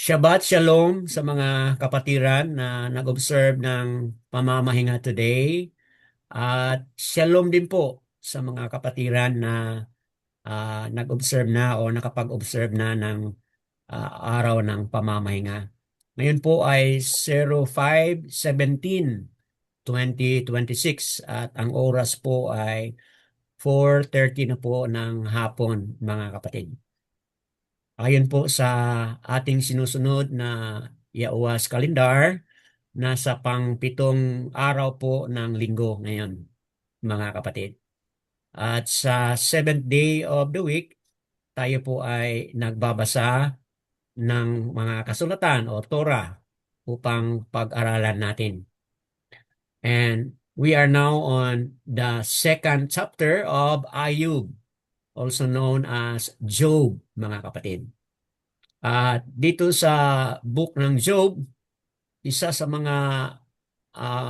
Shabbat Shalom sa mga kapatiran na nag-observe ng pamamahinga today. At Shalom din po sa mga kapatiran na nag-observe na o nakapag-observe na ng araw ng pamamahinga. Ngayon po ay 05/17/2026 at ang oras po ay 4:30 na po ng hapon, mga kapatid. Ayon po sa ating sinusunod na Yahuwah's kalendar, nasa pang-pitong araw po ng linggo ngayon, mga kapatid. At sa seventh day of the week, tayo po ay nagbabasa ng mga kasulatan o Torah upang pag-aralan natin. And we are now on the second chapter of Ayub, also known as Job, mga kapatid. At dito sa book ng Job, isa sa mga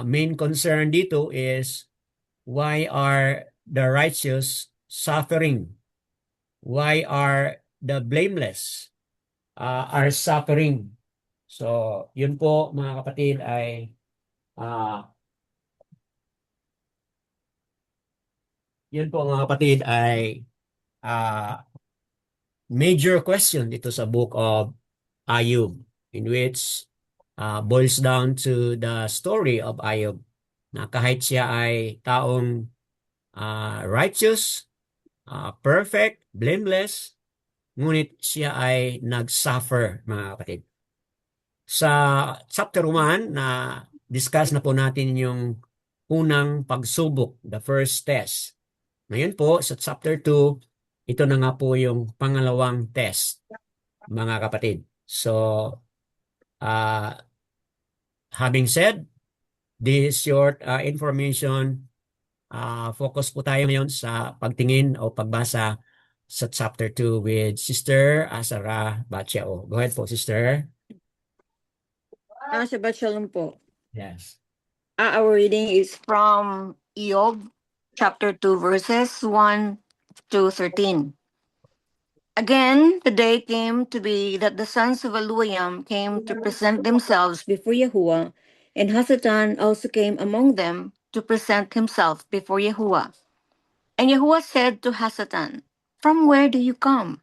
main concern dito is why are the righteous suffering? Why are the blameless are suffering? So, yun po mga kapatid ay uh, major question dito sa book of Ayub, in which boils down to the story of Ayub, na kahit siya ay taong righteous, perfect, blameless, ngunit siya ay nag-suffer, mga kapatid. Sa chapter 1, na discuss na po natin yung unang pagsubok, the first test. Ngayon po, sa chapter 2, ito na nga po yung pangalawang test, mga kapatid. So, having said this short information, focus po tayo ngayon sa pagtingin o pagbasa sa chapter 2 with Sister Azara Bacheo. Go ahead po, Sister. Shabbat Shalom po. Yes. Our reading is from Job chapter 2 verses 1 to 13. Again, the day came to be that the sons of Elohim came to present themselves before Yahuwah, and Hasatan also came among them to present himself before Yahuwah. And Yahuwah said to Hasatan, "From where do you come?"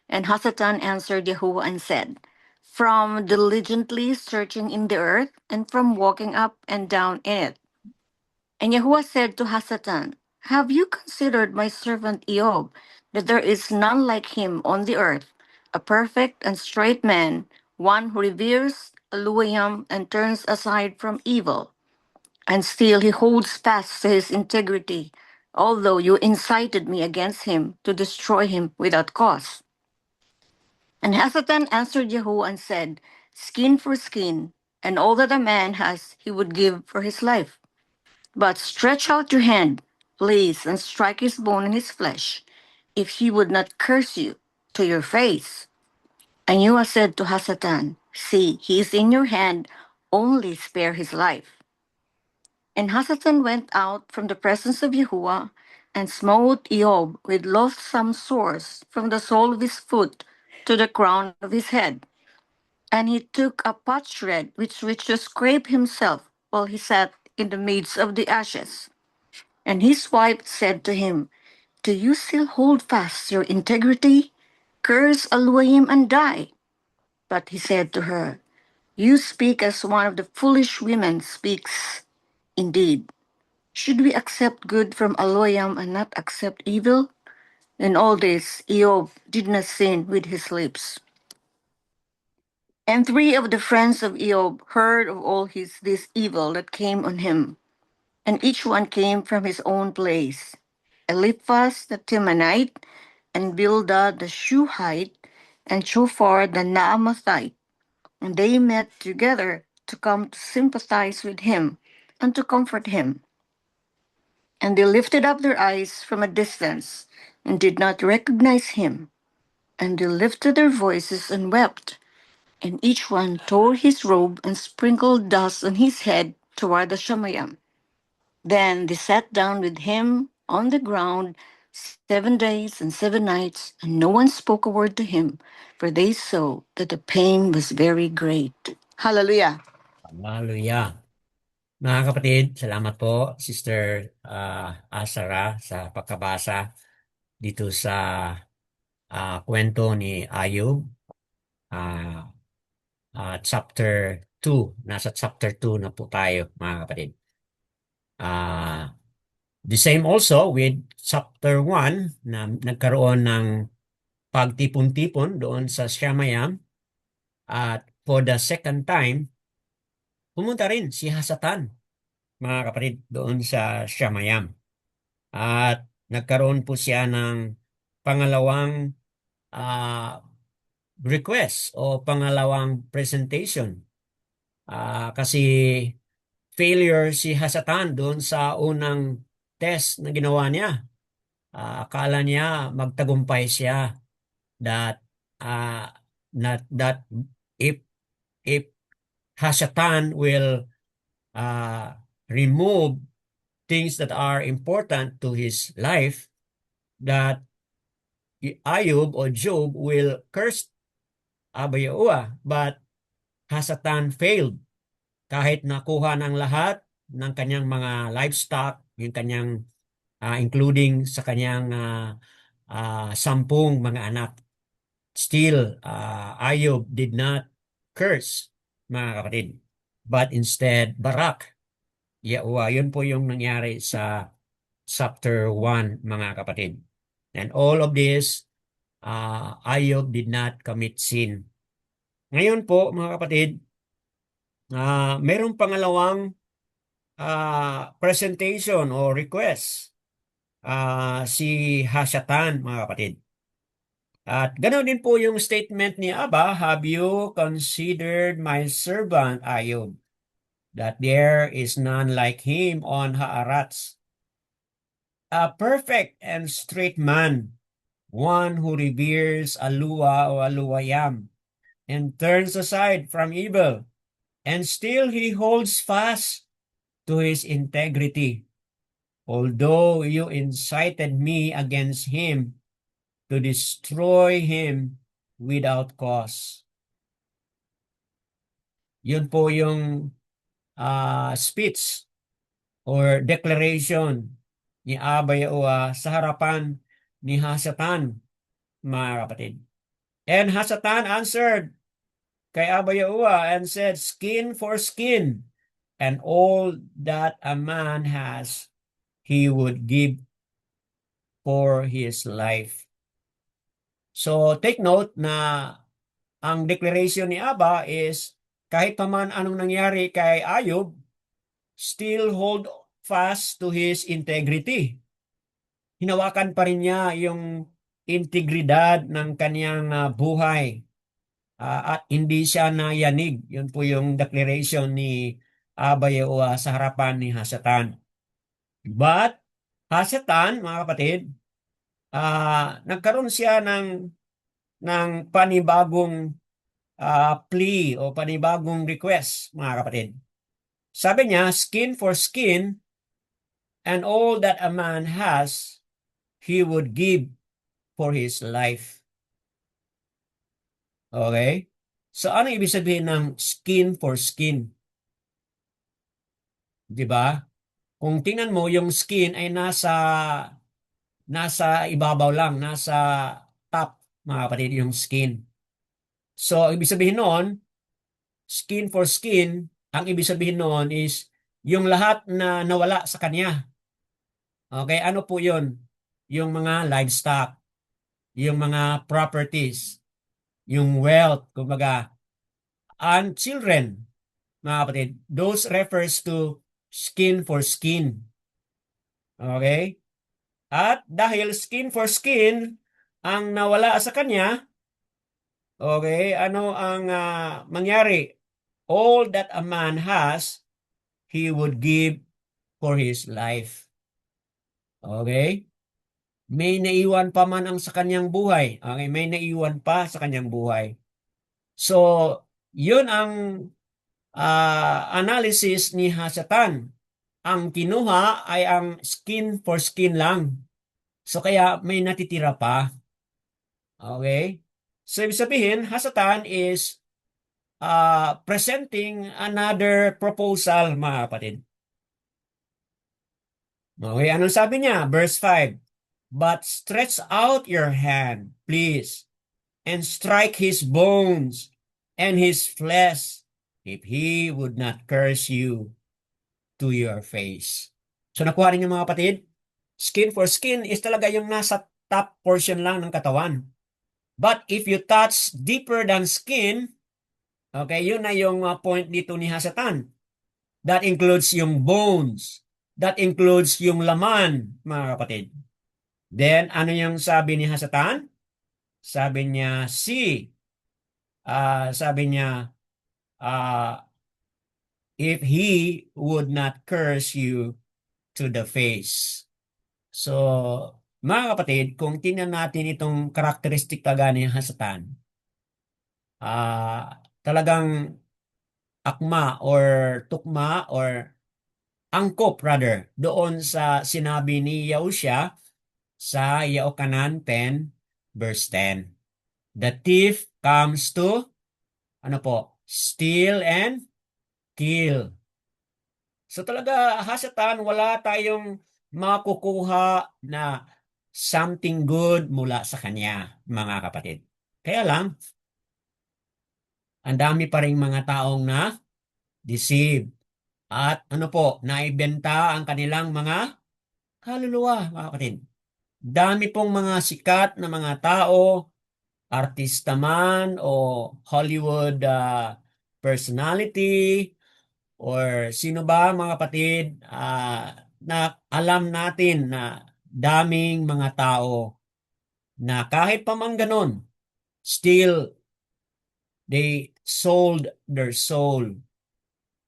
And Hasatan answered Yahuwah and said, "From diligently searching in the earth, and from walking up and down in it." And Yahuwah said to Hasatan, "Have you considered my servant Job, that there is none like him on the earth, a perfect and straight man, one who reveres Elohim and turns aside from evil? And still he holds fast to his integrity, although you incited me against him to destroy him without cause." And Hasatan answered Jehu and said, "Skin for skin, and all that a man has he would give for his life. But stretch out your hand, please, and strike his bone and his flesh, if he would not curse you to your face." And Jehu said to Hasatan, "See, he is in your hand, only spare his life." And Hasatan went out from the presence of Yahuwah and smote Job with loathsome sores from the sole of his foot to the crown of his head. And he took a potsherd with which to scrape himself while he sat in the midst of the ashes. And his wife said to him, "Do you still hold fast your integrity? Curse Elohim and die." But he said to her, "You speak as one of the foolish women speaks. Indeed, should we accept good from Elohim and not accept evil?" In all this, Job did not sin with his lips. And three of the friends of Job heard of all this evil that came on him, and each one came from his own place: Eliphaz the Temanite, and Bildad the Shuhite, and Shofar the Naamathite. And they met together to come to sympathize with him and to comfort him. And they lifted up their eyes from a distance and did not recognize him. And they lifted their voices and wept. And each one tore his robe and sprinkled dust on his head toward the Shamayim. Then they sat down with him on the ground, 7 days and 7 nights, and no one spoke a word to him, for they saw that the pain was very great. Hallelujah. Hallelujah. Mga kapatid, salamat po, Sister Asara, sa pagkabasa dito sa kwento ni Ayub. Ah, chapter 2. Nasa chapter 2 na po tayo, mga kapatid. The same also with chapter 1 na nagkaroon ng pagtipon-tipon doon sa Shamayam. At for the second time, pumunta rin si Hasatan, mga kapatid, doon sa Shamayam. At nagkaroon po siya ng pangalawang ah, request o pangalawang presentation. Kasi failure si Hasatan doon sa unang test na ginawa niya. Akala niya magtagumpay siya that uh, not that if if Hasatan will uh, remove things that are important to his life, that Ayub or Job will curse Abayaoa. But Hasatan failed. Kahit nakuha ng lahat ng kanyang mga livestock, yung kanyang including sa kanyang 10 mga anak. Still, Ayub did not curse, mga kapatid. But instead, Barak, Yahuwah. Yun po yung nangyari sa chapter 1, mga kapatid. And all of this, Ayub did not commit sin. Ngayon po, mga kapatid, mayroong pangalawang presentation o request si Hasatan, mga kapatid. At ganoon din po yung statement ni Abba, have you considered my servant Ayub, that there is none like him on Haaretz, a perfect and straight man, one who reveres Alua o Aluayam, and turns aside from evil, and still he holds fast to his integrity, although you incited me against him to destroy him without cause. Yun po yung speech or declaration ni Abba Yahuwah sa harapan ni Hasatan, mga kapatid. And Hasatan answered kay Abba Yahuwah and said, skin for skin, and all that a man has, he would give for his life. So take note na ang declaration ni Abba is kahit naman anong nangyari kay Ayub, still hold fast to his integrity. Hinawakan pa rin niya yung integridad ng kanyang buhay at hindi siya nayanig. Yun po yung declaration ni Abba Yahuwah sa harapan ni Hasatan. But Hasatan, mga kapatid, nagkaroon siya ng panibagong plea o panibagong request, mga kapatid. Sabi niya, skin for skin, and all that a man has, he would give for his life. Okay? So, ano ibig sabihin ng skin for skin? Di ba? Kung tingnan mo, yung skin ay nasa ibabaw lang, nasa top, mga kapatid, yung skin. So, ibig sabihin noon, skin for skin, ang ibig sabihin noon is yung lahat na nawala sa kanya. Okay, ano po yun? Yung mga livestock, yung mga properties, yung wealth, kumbaga, and children, mga kapatid. Those refers to skin for skin. Okay? At dahil skin for skin ang nawala sa kanya, okay, ano ang mangyari? All that a man has, he would give for his life. Okay? May naiwan pa man ang sa kanyang buhay. Okay, may naiwan pa sa kanyang buhay. So, yun ang analysis ni Hasatan. Ang kinuha ay ang skin for skin lang. So kaya may natitira pa. Okay? So ibig sabihin, hasatan is presenting another proposal, mga kapatid. Okay, anong sabi niya? Verse 5. But stretch out your hand, please, and strike his bones and his flesh, if he would not curse you to your face. So nakuha rin yung mga kapatid? Skin for skin is talaga yung nasa top portion lang ng katawan. But if you touch deeper than skin, okay, yun na yung point dito ni Hasatan. That includes yung bones. That includes yung laman, mga kapatid. Then, ano yung sabi ni Hasatan? Sabi niya, sabi niya, uh, if he would not curse you to the face. So, mga kapatid, kung tingnan natin itong karakteristik talaga ni Hasatan, talagang akma or tukma or angkop rather doon sa sinabi ni Yahusha sa Yaokanan 10 verse 10. The thief comes to ano po, steal and kill. So talaga hasatan wala tayong makukuha na something good mula sa kanya, mga kapatid. Kaya lang, ang dami pa ring mga taong na deceive at ano po, naibenta ang kanilang mga kaluluwa, mga kapatid. Dami pong mga sikat na mga tao, artista man o Hollywood personality or sino ba mga kapatid na alam natin na daming mga tao na kahit pa man ganun, still they sold their soul,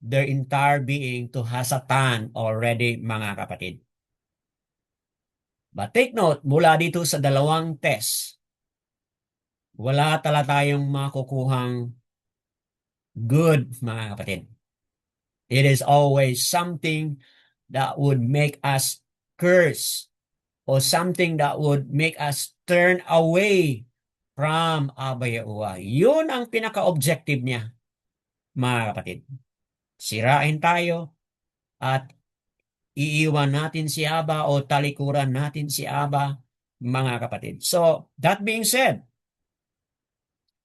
their entire being to Hasatan already, mga kapatid. But take note, mula dito sa dalawang test, wala tala tayong makukuhang good, mga kapatid. It is always something that would make us curse or something that would make us turn away from Abba Yahuwah. Yun ang pinaka-objective niya, mga kapatid. Sirain tayo at iiwan natin si Abba o talikuran natin si Abba, mga kapatid. So, that being said,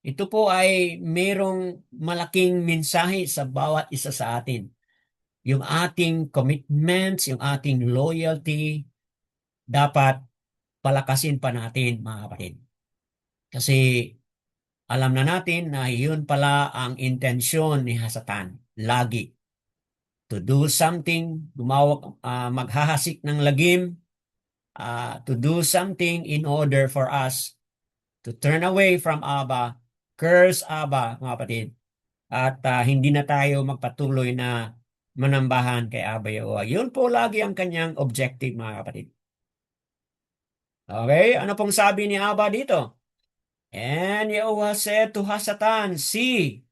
ito po ay merong malaking mensahe sa bawat isa sa atin. Yung ating commitments, yung ating loyalty, dapat palakasin pa natin, mga kapatid. Kasi alam na natin na yun pala ang intensyon ni Hasatan. Lagi. To do something, maghahasik ng lagim, to do something in order for us to turn away from Abba, curse Abba, mga kapatid, at hindi na tayo magpatuloy na manambahan kay Abba Yahuwah. Yun po lagi ang kanyang objective, mga kapatid. Okay? Ano pong sabi ni Abba dito? And Yahuwah said to Hasatan, see,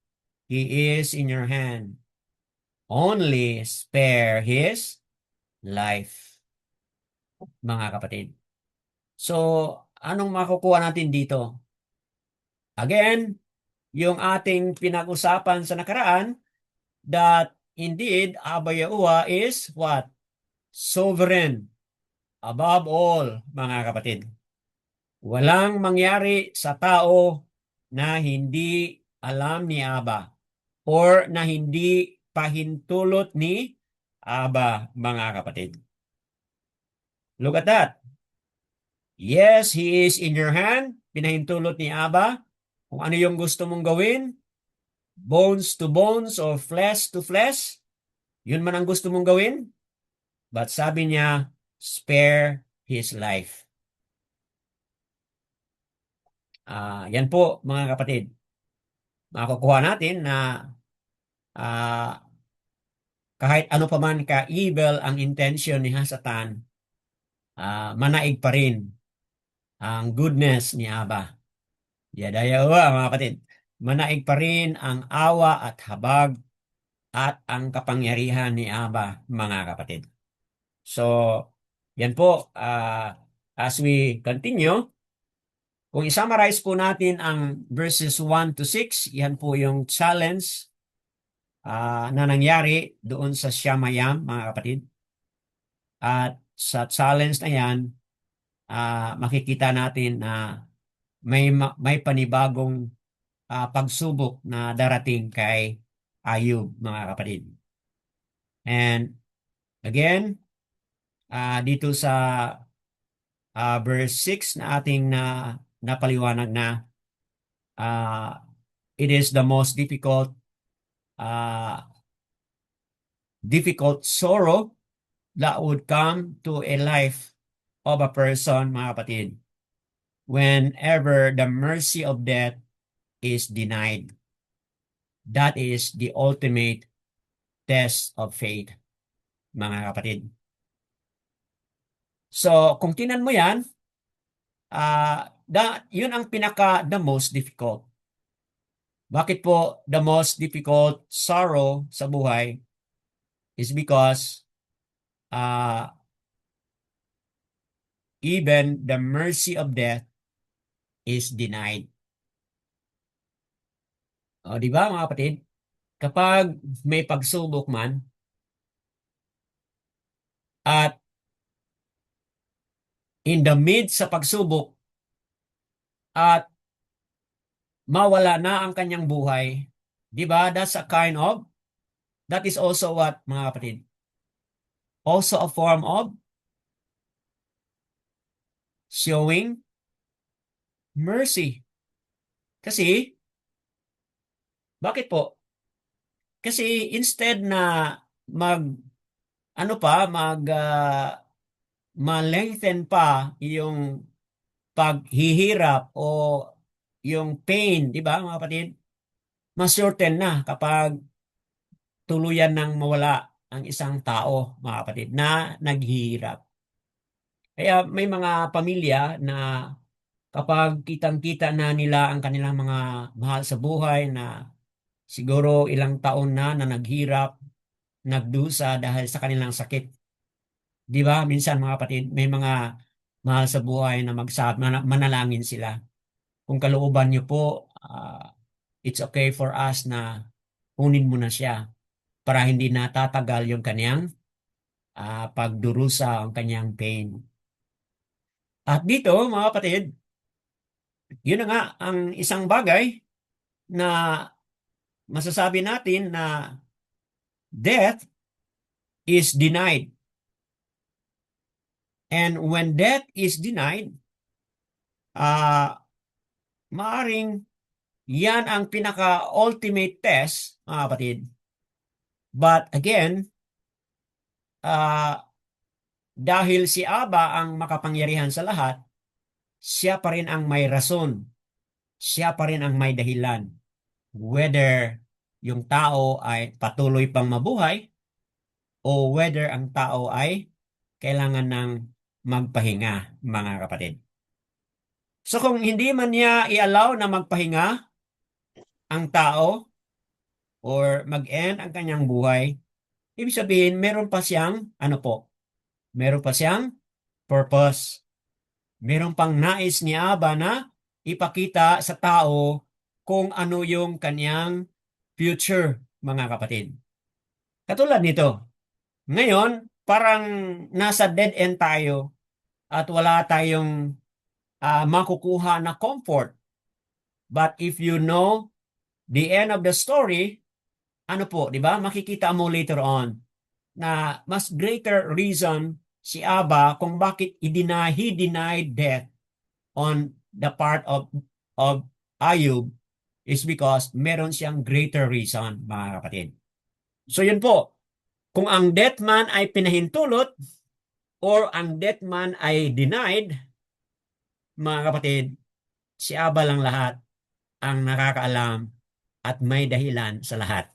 he is in your hand. Only spare his life, mga kapatid. So, anong makukuha natin dito? Again, yung ating pinag-usapan sa nakaraan, that indeed, Abba Yahuwah is what? Sovereign. Above all, mga kapatid. Walang mangyari sa tao na hindi alam ni Abba or na hindi pahintulot ni Abba, mga kapatid. Look at that. Yes, He is in your hand. Pinahintulot ni Abba. Kung ano yung gusto mong gawin, bones to bones or flesh to flesh, yun man ang gusto mong gawin. But sabi niya, spare His life. Yan po, mga kapatid. Makukuha natin na kahit ano pa man ka-evil ang intention ni Hasatan, manaig pa rin ang goodness ni Abba. Yadayawa, mga kapatid. Manaig pa rin ang awa at habag at ang kapangyarihan ni Abba, mga kapatid. So, yan po. as we continue, kung i-summarize po natin ang verses 1 to 6, yan po yung challenge na nangyari doon sa Shamayam, mga kapatid. At sa challenge na yan, makikita natin na may panibagong pagsubok na darating kay Ayub, mga kapatid. And again, dito sa verse 6 na ating napaliwanag na it is the most difficult sorrow that would come to a life of a person, mga kapatid, whenever the mercy of death is denied. That is the ultimate test of faith, mga kapatid. So, kung tinan mo yan, yun ang the most difficult. Bakit po the most difficult sorrow sa buhay is because even the mercy of death is denied. O, di ba, mga kapatid? Kapag may pagsubok man at in the midst sa pagsubok at mawala na ang kanyang buhay, di ba? That is also what, mga kapatid? Also a form of showing mercy. Kasi, bakit po? Kasi instead na ma-lengthen pa yung paghihirap o yung pain, di ba, mga kapatid? Mas-shorten na kapag tuluyan ng mawala ang isang tao, mga kapatid, na naghihirap. Kaya may mga pamilya na kapag kitang-kita na nila ang kanilang mga mahal sa buhay na siguro ilang taon na naghirap, nagdusa dahil sa kanilang sakit. Di ba? Minsan, mga kapatid, may mga mahal sa buhay na manalangin sila. Kung kalooban niyo po, it's okay for us na kunin mo na siya para hindi natatagal yung kanyang pagdurusa, ang kanyang pain. At dito, mga kapatid, yun na nga ang isang bagay na masasabi natin na death is denied. And when death is denied, maaring yan ang pinaka-ultimate test, mga kapatid. But again, dahil si Aba ang makapangyarihan sa lahat, siya pa rin ang may rason. Siya pa rin ang may dahilan. Whether yung tao ay patuloy pang mabuhay o whether ang tao ay kailangan ng magpahinga, mga kapatid. So kung hindi man niya i-allow na magpahinga ang tao or mag-end ang kanyang buhay, ibig sabihin meron pa siyang, meron pa siyang purpose. Meron pang nais ni Aba na ipakita sa tao kung ano yung kanyang future, mga kapatid. Katulad nito, ngayon, parang nasa dead end tayo at wala tayong makukuha na comfort. But if you know the end of the story, di ba? Makikita mo later on na mas greater reason si Aba kung bakit he denied death on the part of Ayub is because meron siyang greater reason, mga kapatid. So yun po, kung ang death man ay pinahintulot or ang death man ay denied, mga kapatid, si Aba lang lahat ang nakakaalam at may dahilan sa lahat.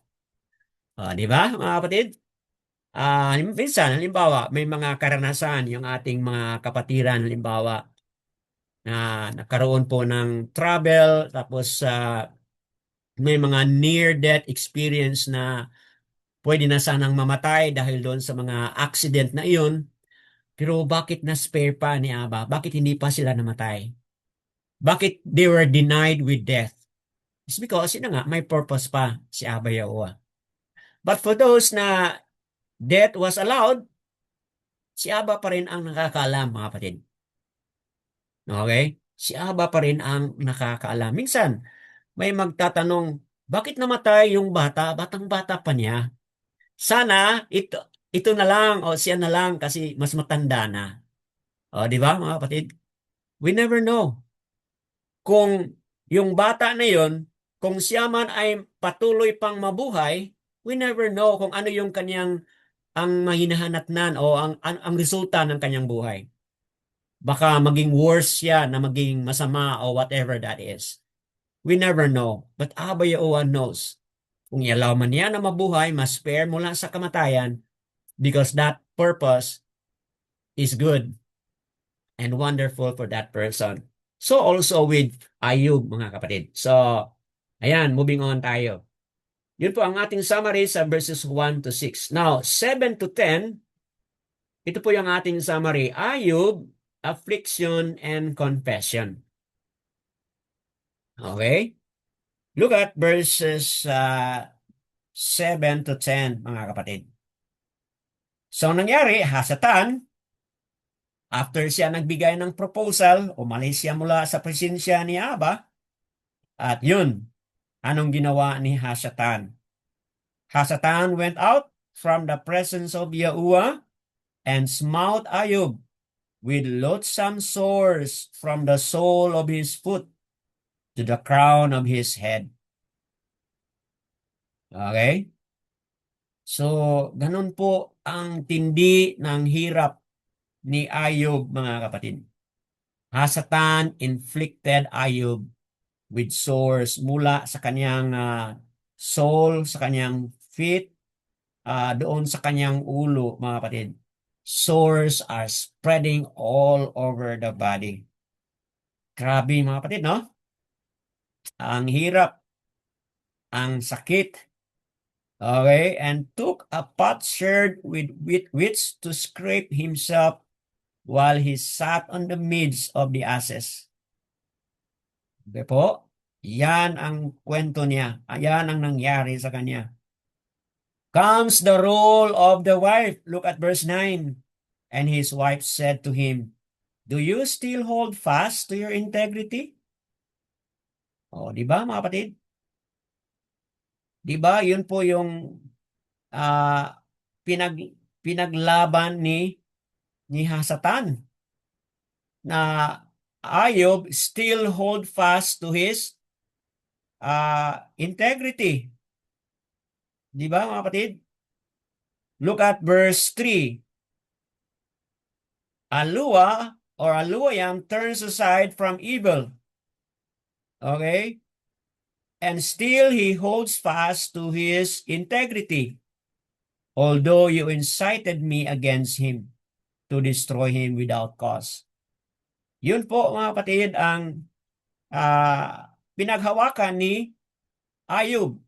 Di ba, mga kapatid? Minsan, halimbawa, may mga karanasan yung ating mga kapatiran, halimbawa, na nagkaroon po ng travel, tapos may mga near-death experience na pwede na sanang mamatay dahil doon sa mga accident na iyon. Pero bakit na-spare pa ni Aba? Bakit hindi pa sila namatay? Bakit they were denied with death? It's because, yun na nga, may purpose pa si Aba Yahuwah. But for those na death was allowed, si Aba pa rin ang nakakaalam, mga kapatid. Okay? Si Aba pa rin ang nakakaalam. Minsan, may magtatanong, bakit namatay yung bata? Batang-bata pa niya. Sana ito na lang o siya na lang kasi mas matanda na. O, di ba, mga kapatid? We never know kung yung bata na yon, kung siya man ay patuloy pang mabuhay, we never know kung ano yung kanyang ang mahinahanatnan o ang resulta ng kanyang buhay. Baka maging worse siya na maging masama o whatever that is. We never know. But Abba Yahuwah knows. Kung ialaw man niya na mabuhay, ma-spare mula sa kamatayan because that purpose is good and wonderful for that person. So also with Ayub, mga kapatid. So, ayan, moving on tayo. Yun po ang ating summary sa verses 1 to 6. Now, 7 to 10, ito po yung ating summary. Ayub, affliction, and confession. Okay? Look at verses 7 to 10, mga kapatid. So, nangyari, Hasatan, after siya nagbigay ng proposal, umalis siya mula sa presensya ni Aba, at yun, anong ginawa ni Hasatan? Hasatan went out from the presence of Yahuwah and smote Ayub with loathsome sores from the sole of his foot to the crown of his head. Okay? So, ganun po ang tindi ng hirap ni Ayub, mga kapatid. Hasatan inflicted Ayub with sores mula sa kanyang sole, sa kanyang feet, doon sa kanyang ulo, mga kapatid. Sores are spreading all over the body. Grabe, mga kapatid, no? Ang hirap, ang sakit. Okay, and took a potsherd with which to scrape himself while he sat on the midst of the ashes. Okay po? Yan ang kwento niya. Yan ang nangyari sa kanya. Comes the role of the wife. Look at verse 9. And his wife said to him, do you still hold fast to your integrity? O, di ba, mga kapatid? Di ba, yun po yung ah, pinag, pinaglaban ni Hasatan na Ayub still hold fast to his integrity. Di ba, mga kapatid? Look at verse 3. Alua or Aluayam turns aside from evil. Okay? And still he holds fast to his integrity. Although you incited me against him to destroy him without cause. Yun po, mga kapatid, ang pinaghawakan ni Ayub.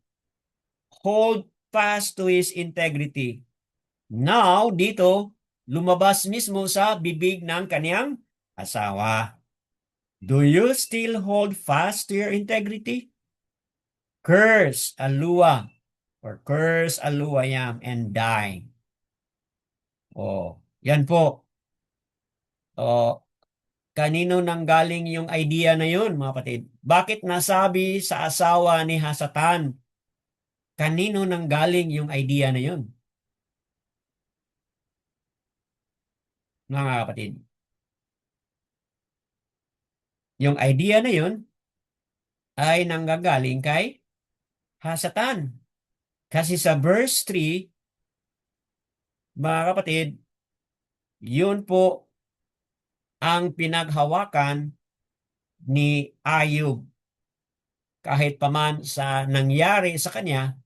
Hold fast to his integrity. Now, dito, lumabas mismo sa bibig ng kaniyang asawa. Do you still hold fast to your integrity? Curse Alua or curse Aluayam and die. Oh, yan po. Oh, kanino nanggaling yung idea na yun, mga kapatid? Bakit nasabi sa asawa ni Hasatan? Kanino nanggaling yung idea na yun, mga kapatid? Yung idea na yun ay nanggagaling kay Hasatan. Kasi sa verse 3, mga kapatid, yun po ang pinaghawakan ni Ayub kahit paman sa nangyari sa kanya,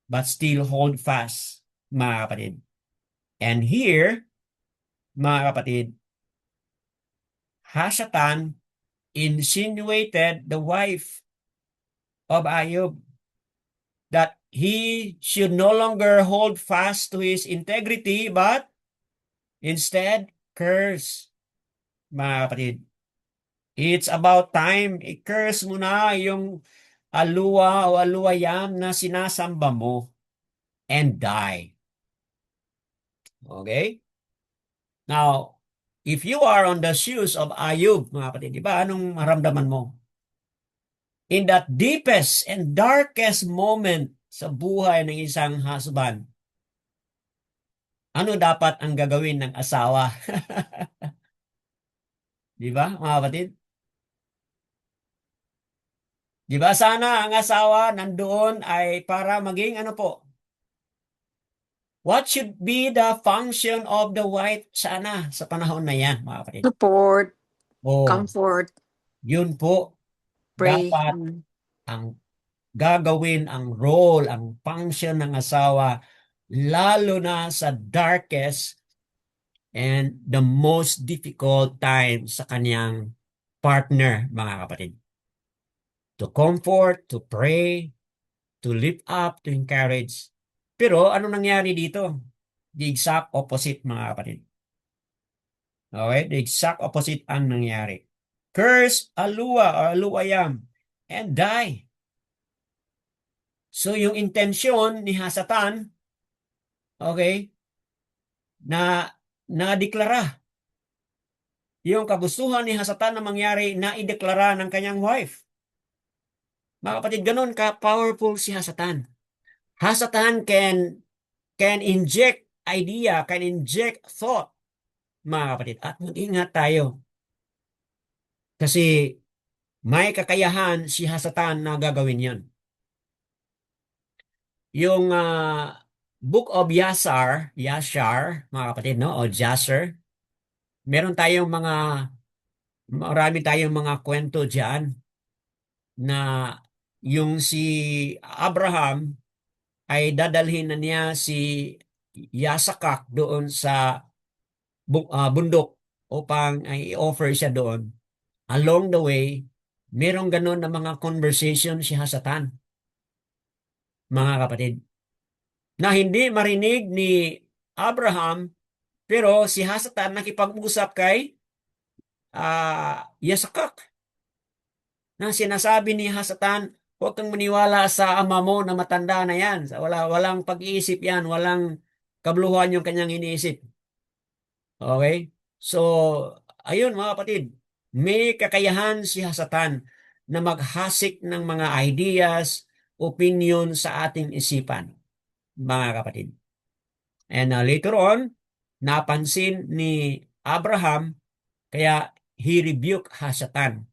but still hold fast, mga kapatid. And here, mga kapatid, Hasatan insinuated the wife of Ayub that he should no longer hold fast to his integrity, but instead, curse, mga kapatid. It's about time, i-curse mo na yung aluwa o aluwayam na sinasamba mo and die. Okay? Now, if you are on the shoes of Ayub, mga kapatid, di ba, anong maramdaman mo? In that deepest and darkest moment sa buhay ng isang husband, ano dapat ang gagawin ng asawa? Di ba, mga kapatid? Di ba sana ang asawa nandoon ay para maging ano po? What should be the function of the wife sana sa panahon na yan, mga kapatid? Support, O, comfort, yun po, pray. dapat ang gagawin, ang role, ang function ng asawa, lalo na sa darkest and the most difficult time sa kanyang partner, mga kapatid. To comfort, to pray, to lift up, to encourage. Pero ano nangyari dito? The exact opposite, mga kapatid. Okay? The exact opposite ang nangyari. Curse, aluwa or aluayam, and die. So yung intensyon ni Hasatan, okay, na nadeklara. Yung kagustuhan ni Hasatan na mangyari na ideklara ng kanyang wife. Mga kapatid, ganun ka-powerful si Hasatan. Hasatan can inject idea, can inject thought, mga kapatid. At mag-ingat tayo. Kasi may kakayahan si Hasatan na gagawin yon. Yung Book of Yashar, mga kapatid, no? O Jasher, meron tayong marami tayong mga kwento diyan na yung si Abraham ay dadalhin na niya si Yasakak doon sa bundok upang i-offer siya doon. Along the way, merong ganun na mga conversation si Hasatan, mga kapatid, na hindi marinig ni Abraham, pero si Hasatan nakipag-usap kay Yasakak, na sinasabi ni Hasatan, huwag kang maniwala sa ama mo na matanda na yan. Walang pag-iisip yan, walang kabuluhan yung kanyang iniisip. Okay? So, ayun mga kapatid, may kakayahan si Hasatan na maghasik ng mga ideas, opinion sa ating isipan, mga kapatid. And later on, napansin ni Abraham, kaya he rebuked Hasatan,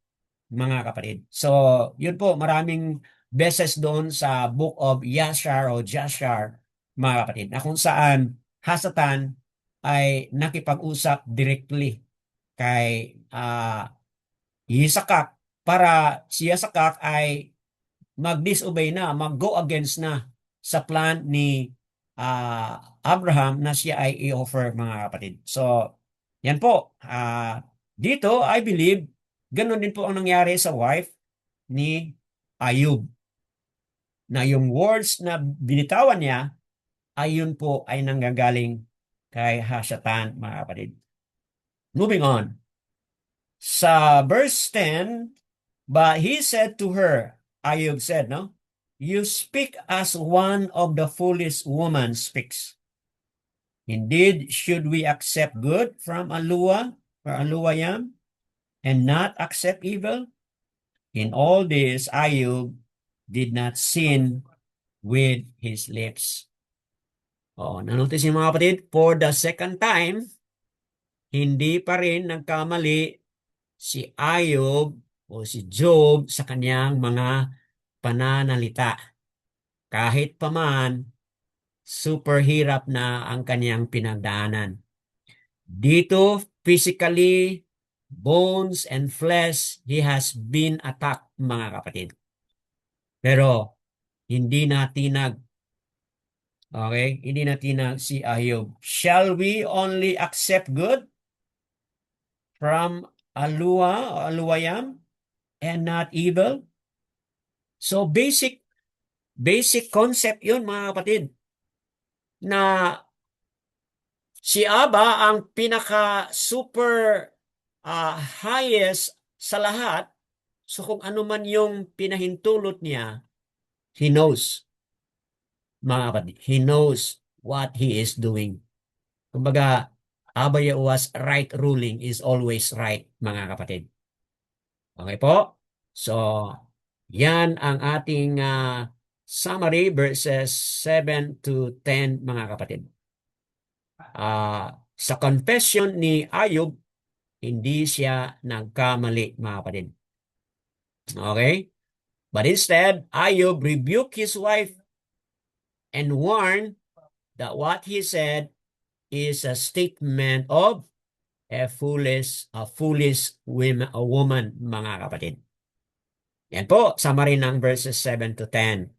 mga kapatid. So, yun po, maraming beses doon sa Book of Yashar o Jashar, mga kapatid, na kung saan Hasatan ay nakipag-usap directly kay Yisakak para si Yisakak ay mag-disobey na, mag-go against na sa plan ni Abraham na siya ay i-offer, mga kapatid. So, yan po. Dito, I believe, ganun din po ang nangyari sa wife ni Ayub. Na yung words na binitawan niya, ayun po ay nanggagaling kay Hasatan, mga kapatid. Moving on. Sa verse 10, but he said to her, Ayub said, no? You speak as one of the foolish woman speaks. Indeed, should we accept good from Alua or Aluayam and not accept evil? In all this, Ayub did not sin with his lips. Oh, nanotice yung mga kapatid, for the second time, hindi pa rin nagkamali si Ayub o si Job sa kanyang mga pananalita. Kahit paman, super hirap na ang kanyang pinagdaanan. Dito, physically, bones and flesh, he has been attacked, mga kapatid. Pero, hindi natinag. Okay? Hindi natinag si Ayub. Shall we only accept good from Alua o Aluayam and not evil? So, basic concept yun, mga kapatid, na Si Aba ang pinaka super highest sa lahat. So kung ano man yung pinahintulot niya, he knows, mga kapatid. He knows what he is doing. Kumbaga, Aba Yahuwah's right ruling is always right, mga kapatid. Okay po? So, yan ang ating summary verses 7 to 10, mga kapatid. Sa confession ni Ayub, hindi siya nagkamali, mga kapatid. Okay? But instead, Ayub rebuked his wife and warned that what he said is a statement of a woman, mga kapatid. Yan po, summary ng verses 7 to 10.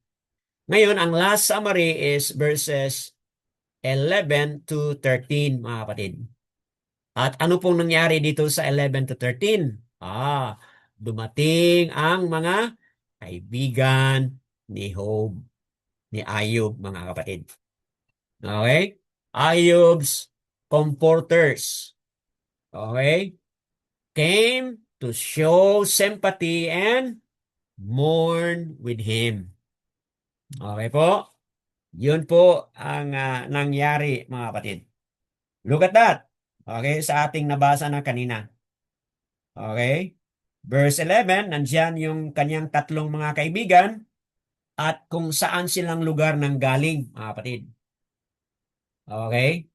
Ngayon, ang last summary is verses 11 to 13, mga kapatid. At ano pong nangyari dito sa 11 to 13? Dumating ang mga kaibigan ni Job, ni Ayub, mga kapatid. Okay? Ayub's comforters. Okay? Came to show sympathy and mourn with him. Okay po? Yun po ang nangyari, mga kapatid. Look at that. Okay, sa ating nabasa na kanina. Okay? Verse 11, nandyan yung kanyang tatlong mga kaibigan at kung saan silang lugar nang galing, mga kapatid. Okay?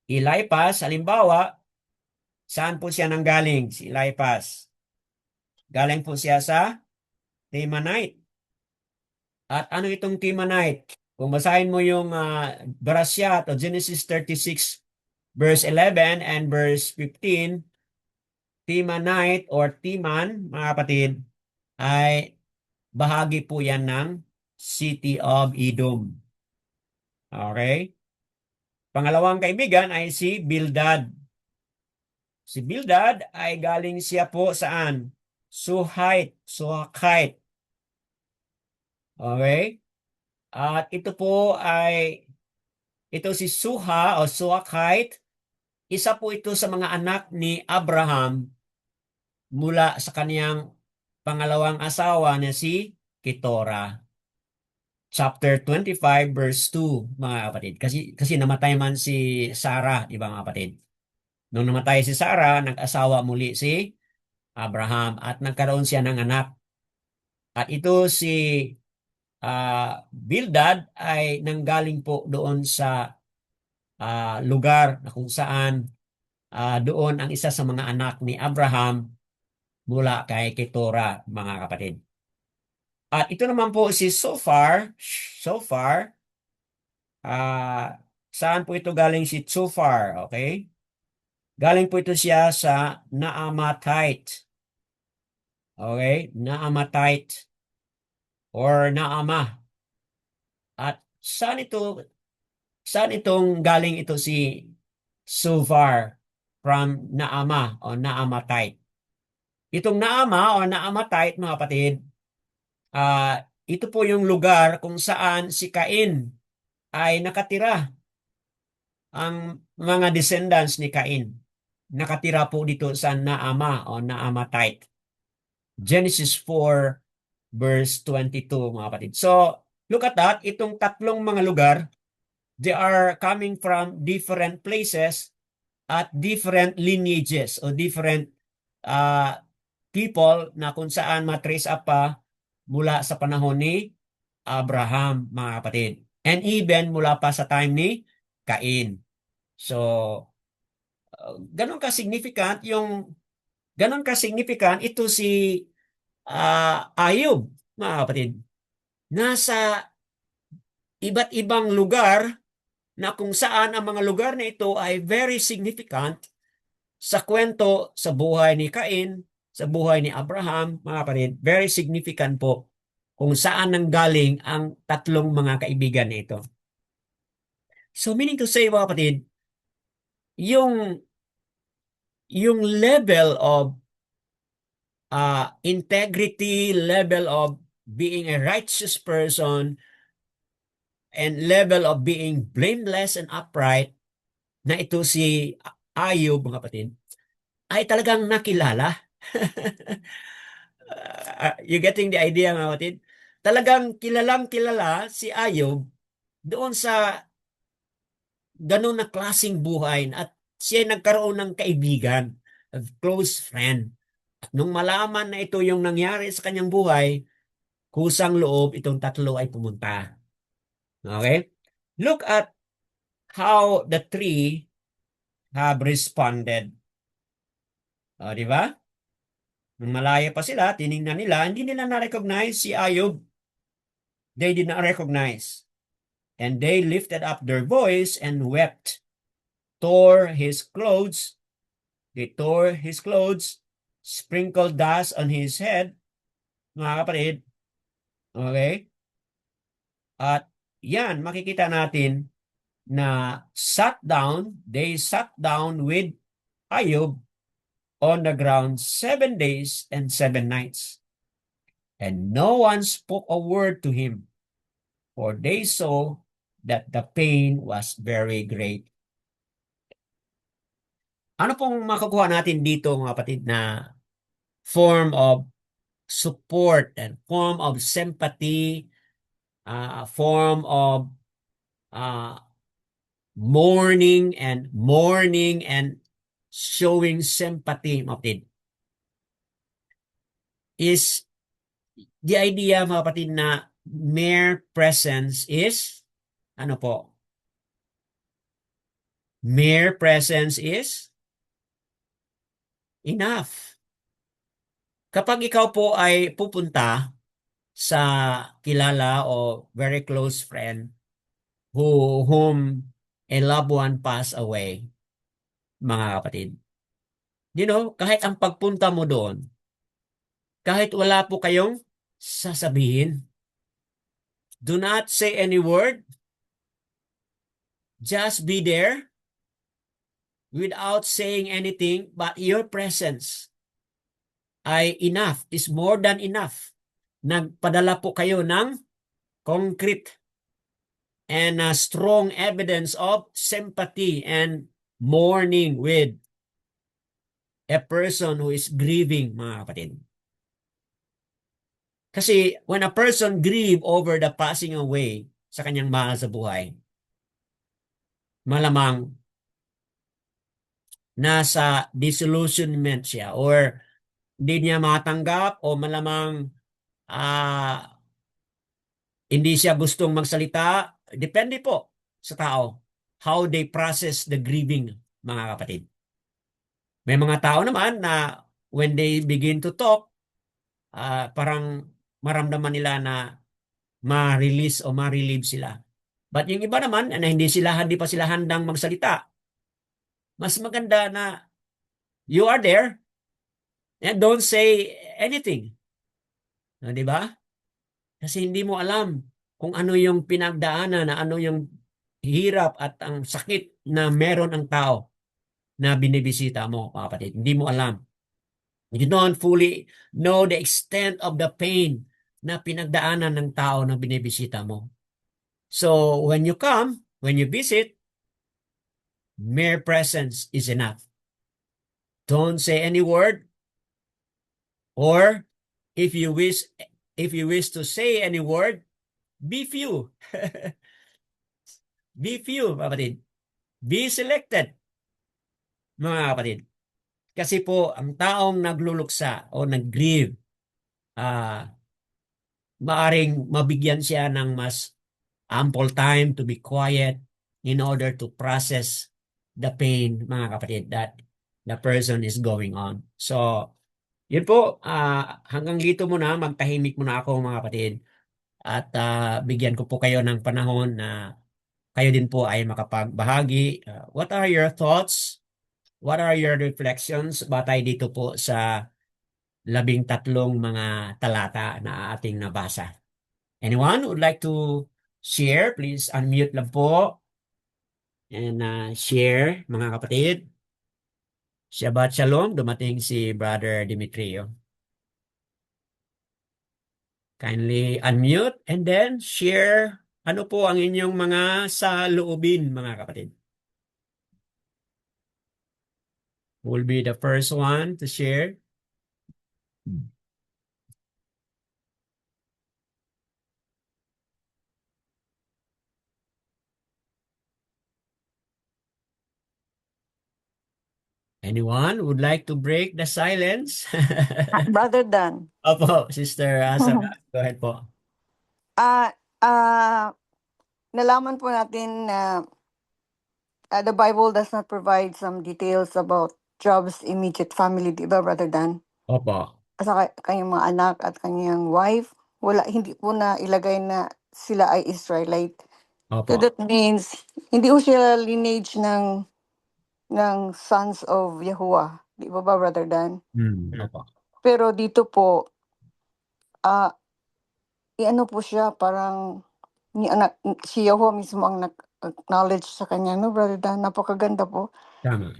Eliphaz, halimbawa, saan po siya nanggaling? Si Eliphaz. Galing po siya sa Temanite. At ano itong Temanite? Kung basahin mo yung Berashiat o Genesis 36 verse 11 and verse 15, Temanite or Timan, mga kapatid, ay bahagi po yan ng City of Edom. Okay? Pangalawang kaibigan ay si Bildad. Si Bildad ay galing siya po saan? Suhakite. Okay? At ito si Suha o Suhakite, isa po ito sa mga anak ni Abraham mula sa kaniyang pangalawang asawa na si Ketura. Chapter 25 verse 2, mga kapatid. Kasi namatay man si Sarah, di ba mga kapatid? Nung namatay si Sarah, nag-asawa muli si Abraham at nagkaroon siya ng anak. At ito si Bildad ay nanggaling po doon sa lugar na kung saan doon ang isa sa mga anak ni Abraham mula kay Ketura, mga kapatid. At ito naman po si Sofar, saan po ito galing si Sofar, okay? Galing po ito siya sa Naamatite. Okay? Naamatite or Naama. At saan itong galing ito si Sofar from Naama o Naamatite? Itong Naama o Naamatite, mga kapatid, ito po yung lugar kung saan si Cain ay nakatira. Ang mga descendants ni Cain nakatira po dito sa Naama o Naamatite. Genesis 4 verse 22, mga kapatid. So, look at that. Itong tatlong mga lugar, they are coming from different places at different lineages o different people na kung saan matrace up pa mula sa panahon ni Abraham, mga kapatid. And even mula pa sa time ni Cain. So, ganon ka-significant ito si Ayub, mga kapatid. Nasa iba't ibang lugar na kung saan ang mga lugar na ito ay very significant sa kwento sa buhay ni Cain, sa buhay ni Abraham, mga kapatid. Very significant po kung saan nanggaling ang tatlong mga kaibigan na ito. So meaning to say, mga kapatid, yung level of integrity, level of being a righteous person, and level of being blameless and upright na ito si Ayub, mga kapatid, ay talagang nakilala. You getting the idea, mga kapatid? Talagang kilalang kilala si Ayub doon sa ganun na klasing buhay at siya ay nagkaroon ng kaibigan, of close friend. At nung malaman na ito yung nangyari sa kanyang buhay, kusang loob itong tatlo ay pumunta. Okay? Look at how the three have responded. O, di ba? Nung malaya pa sila, tiningnan nila, hindi nila na-recognize si Ayub. They did not recognize. And they lifted up their voice and wept, tore his clothes. They tore his clothes, sprinkled dust on his head, mga kapatid. Okay? At yan, makikita natin na they sat down with Ayub on the ground 7 days and 7 nights. And no one spoke a word to him, for they saw that the pain was very great. Ano pong makukuha natin dito, mga kapatid, na form of support and form of sympathy, form of uh, mourning and showing sympathy, mga kapatid, is the idea, mga kapatid, na mere presence is, ano po? Mere presence is enough. Kapag ikaw po ay pupunta sa kilala o very close friend whom a loved one passed away, mga kapatid, kahit ang pagpunta mo doon, kahit wala po kayong sasabihin, do not say any word, just be there without saying anything, but your presence ay enough, is more than enough. Nagpadala po kayo ng concrete and strong evidence of sympathy and mourning with a person who is grieving, mga kapatid. Kasi when a person grieve over the passing away sa kanyang mahal sa buhay, malamang nasa disillusionment siya or hindi niya matanggap o malamang hindi siya gustong magsalita. Depende po sa tao how they process the grieving, mga kapatid. May mga tao naman na when they begin to talk, parang maramdaman nila na ma-release o ma-relieve sila. But yung iba naman na hindi pa sila handang magsalita, mas maganda na you are there and don't say anything. No, di ba? Kasi hindi mo alam kung ano yung pinagdaanan, na ano yung hirap at ang sakit na meron ang tao na binibisita mo, mga kapatid. Hindi mo alam. You don't fully know the extent of the pain na pinagdaanan ng tao na binibisita mo. So, when you visit, mere presence is enough. Don't say any word, or if you wish to say any word, be few. Be few, kapatid. Be selected, mga kapatid. Kasi po, ang taong nagluluksa o nag-grieve, maaring mabigyan siya ng mas ample time to be quiet in order to process the pain, mga kapatid, that the person is going on. So, yun po, hanggang dito muna, magtahimik muna ako, mga kapatid. At bigyan ko po kayo ng panahon na kayo din po ay makapagbahagi. What are your thoughts? What are your reflections batay dito po sa 13 mga talata na ating nabasa? Anyone would like to share? Please unmute lang po and share, mga kapatid. Shabbat Shalom, dumating si Brother Dimitrio. Kindly unmute and then share ano po ang inyong mga saloobin, mga kapatid. Who will be the first one to share? Anyone would like to break the silence? Brother Dan. Opo, Sister Sarah. Go ahead po. Ah, ah, nalaman po natin na the Bible does not provide some details about Job's immediate family, di ba, Brother Dan? Opo. Sa kanyang mga anak at kanyang wife, hindi po na ilagay na sila ay Israelite. So Opo. that means, hindi po sila lineage ng sons of Yahuwah. Di ba Brother Dan? Opo. Pero dito po, ah, iano po siya, parang si Yahuwah mismo ang nag-acknowledge sa kanya, no, Brother Dan? Napakaganda po. Tama.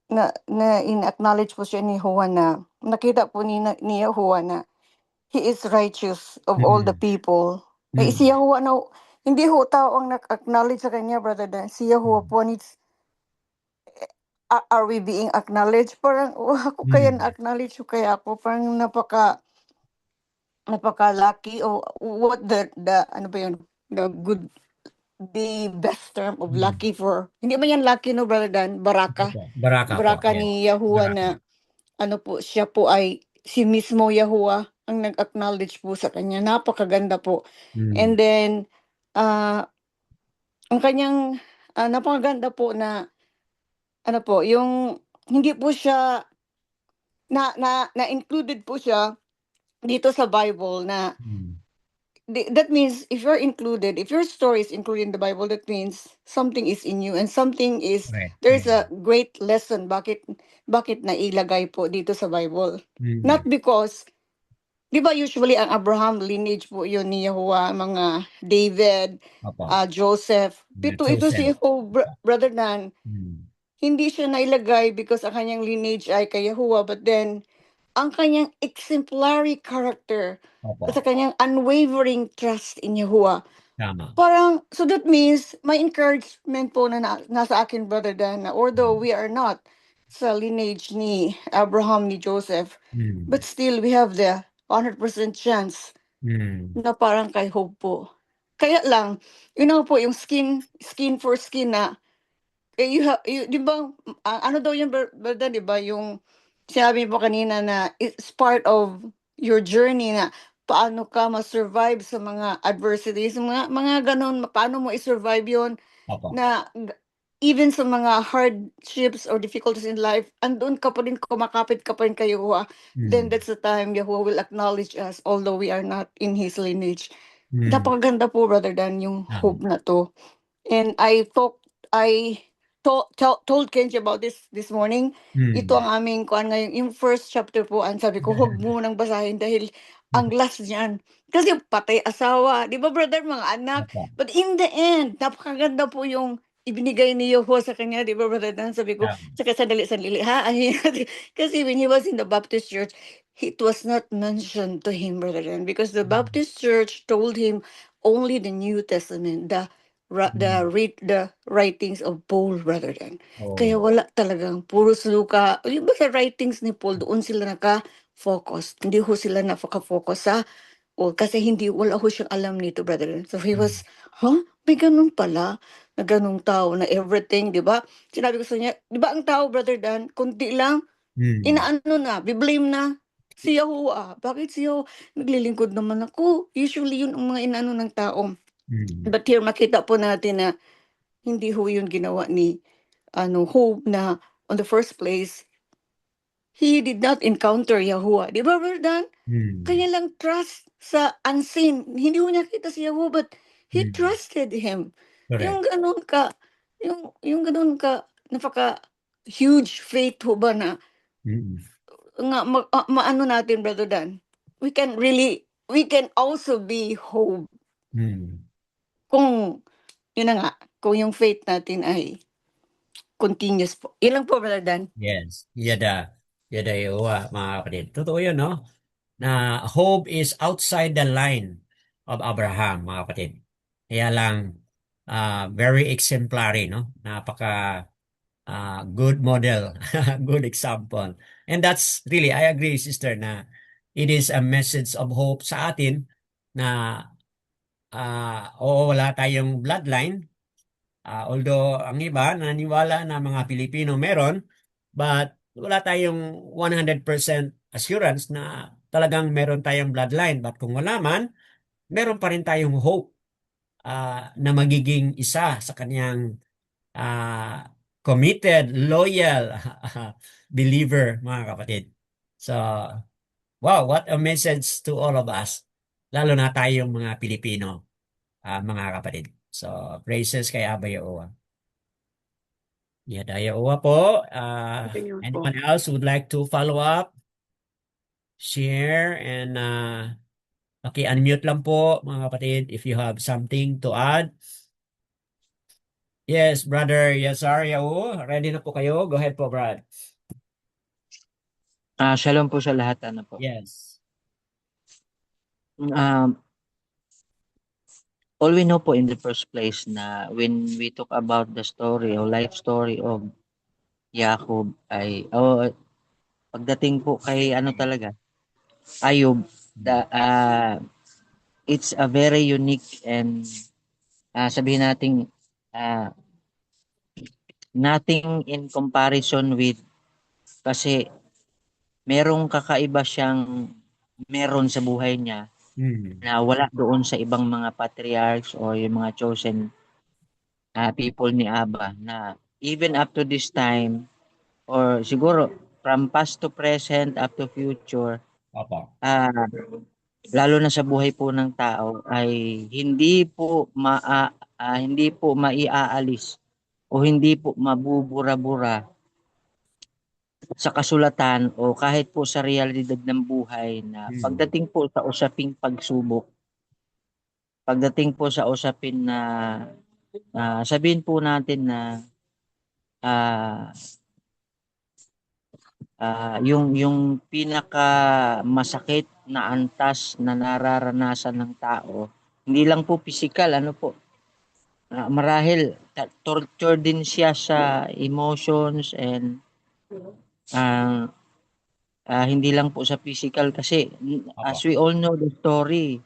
Na in-acknowledge po siya ni Yahuwah na, nakita po ni Yahuwah na he is righteous of all the Mm. people. Eh, si Mm. Yahuwah na, hindi ho tao ang nag-acknowledge sa kanya, Brother Dan. Si Yahuwah po needs, are we being acknowledged? Parang, ako kaya Mm. na-acknowledge ko kaya ako. Parang napaka-lucky o what ano ba yun? The best term of Mm. lucky for, hindi man yan lucky, no, Brother Dan? Baraka. Opo. Baraka po. Baraka Yes. ni Yahuwah na, Baraka. ano po, siya po ay, si mismo Yahuwah ang nag-acknowledge po sa kanya. Napakaganda po. Mm. And then, ang kanyang, napakaganda po na, ano po, yung, hindi po siya, na-included po siya dito sa Bible na, Mm. that means if your story is included in the Bible, that means something is in you and something is, Correct. there's Mm. a great lesson bakit nailagay po dito sa Bible. Not Mm. because, di ba usually ang Abraham lineage po yun ni Yahuwah, mga David, Opo. Joseph. Ito Chosen. si Brother Dan, Mm. hindi siya nailagay because ang kanyang lineage ay kay Yahuwah, but then ang kanyang exemplary character at sa Opo. kanyang unwavering trust in Yahuwah. Tama. Parang, so that means, may encouragement po na nasa akin, Brother Dan, na although we are not sa lineage ni Abraham, ni Joseph, Mm. but still we have the 100% chance Mm. na parang kay Hope po. Kaya lang, po, yung skin for skin na, di ba, ano daw yung, Brother, di ba, yung sinabi mo kanina na it's part of your journey na paano ka ma-survive sa mga adversities, mga ganun, paano mo i-survive yon Opo. na even sa mga hardships or difficulties in life, andun ka pa rin, kumakapit ka pa rin kay Yahuwah. Then Mm. that's the time Yahuwah will acknowledge us although we are not in His lineage. Mm. Napakaganda po, Brother Dan, yung Tama. hope na to. And I told Kenji about this morning. Ito Mm. ang aming kuan ngayon, yung first chapter po, ang sabi ko, huwag mo nang basahin dahil ang last niyan. Kasi patay asawa, di ba brother, mga anak. Opo. But in the end, napakaganda po yung ibinigay ni Yehova sa kanya, di ba brother? Dan sabi ko, Tama. saka sandali, ha? Kasi when he was in the Baptist church, it was not mentioned to him, brother Dan, because the Mm. Baptist church told him only the New Testament, Mm. the writings of Paul, brother Dan. Kaya Oh. wala talagang puro Luka. Yung ba sa writings ni Paul, doon sila naka-focus. Hindi ho sila naka-focus sa, kasi wala ho siyang alam nito, brother Dan. So he Mm. was, may ganun pala, na ganung tao na everything, di ba? Sinabi ko sa niya, di ba ang tao, brother Dan, kunti lang, Mm. inaano na, biblame na, si Yahuwah. Bakit si Yahuwah? Naglilingkod naman ako. Usually yun ang mga inaano ng tao. Mm. But here makita po natin na hindi ho yun ginawa ni Hope na on the first place, he did not encounter Yahuwah. Di ba, Brother Dan? Mm. Kanya lang trust sa unseen. Hindi ho niya kita si Yahuwah, but he Mm. trusted him. Correct. Yung ganun ka, yung ganun ka, napaka huge faith ho ba na Mm. nga maano natin, Brother Dan? We can also be Hope Mm. kung, yun na nga, kung yung faith natin ay continuous po. Ilang po, Brother Dan? Yes. Yada Yowa, mga kapatid. Totoo yun, no? Na hope is outside the line of Abraham, mga kapatid. Kaya lang, very exemplary, no? Napaka good model, good example. And that's really, I agree, sister, na it is a message of hope sa atin na oo, wala tayong bloodline. Although ang iba naniniwala na mga Pilipino meron, but wala tayong 100% assurance na talagang meron tayong bloodline. But kung wala man, meron pa rin tayong hope na magiging isa sa kanyang uh, committed, loyal believer, mga kapatid. So, wow, what a message to all of us. Lalo na tayong mga Pilipino, mga kapatid. So, praises kay Abba Yaowa. Yeah, Yaowa po. Continue po. Anyone else would like to follow up, share, and okay, unmute lang po, mga kapatid, if you have something to add. Yes, brother Yazar Yao, ready na po kayo? Go ahead po, Brad. Shalom po sa lahat, ano po. Yes. All we know po in the first place na when we talk about the story or life story of Jacob ay pagdating po kay ano talaga Ayub, it's a very unique and sabihin natin nothing in comparison with, kasi merong kakaiba siyang meron sa buhay niya na wala doon sa ibang mga patriarchs o yung mga chosen people ni Abba, na even up to this time or siguro from past to present up to future, Opo. lalo na sa buhay po ng tao ay hindi po maiaalis o hindi po mabubura-bura sa kasulatan o kahit po sa realidad ng buhay na pagdating po sa usaping pagsubok, pagdating po sa usapin na sabihin po natin na yung pinaka masakit na antas na nararanasan ng tao, hindi lang po physical, ano po, marahil torture din siya sa emotions and hindi lang po sa physical kasi as we all know the story,